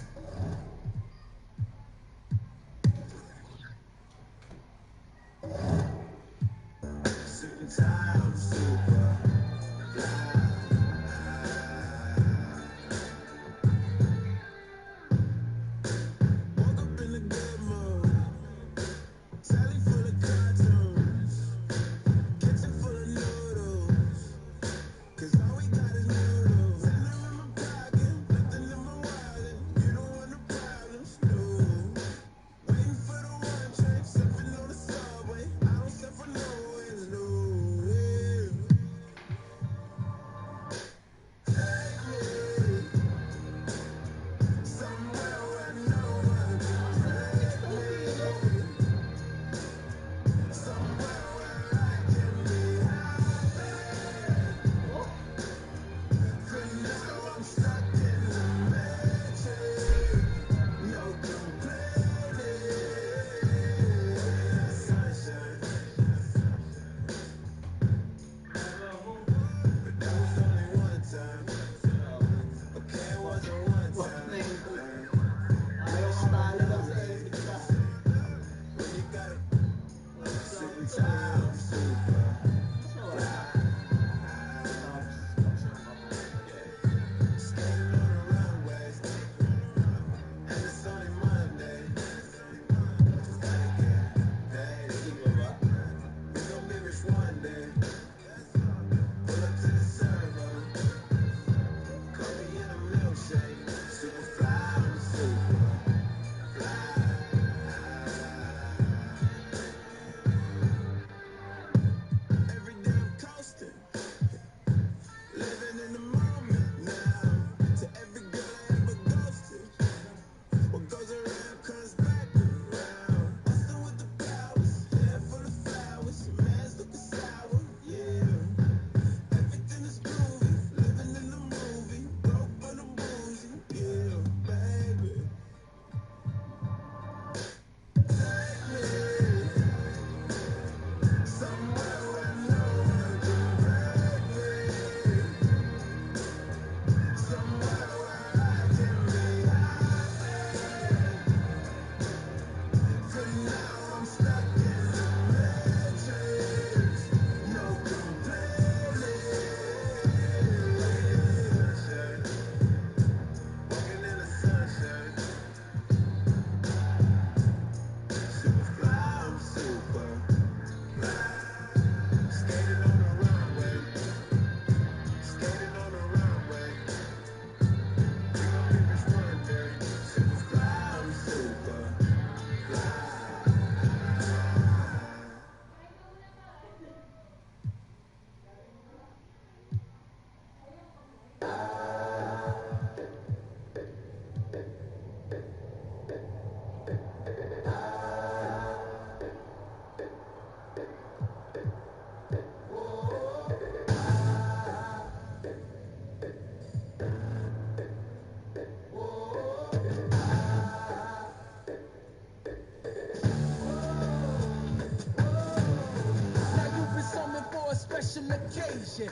occasion.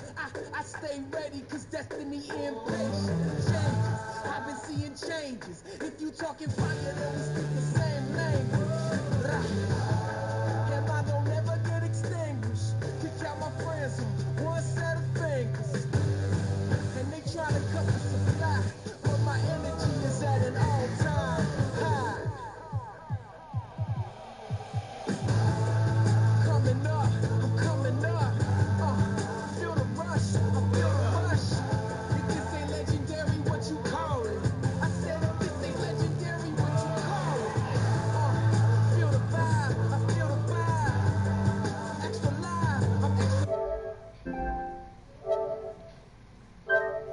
I stay ready cause destiny impatient. Changes, I've been seeing changes. If you talking fire, then we speak the same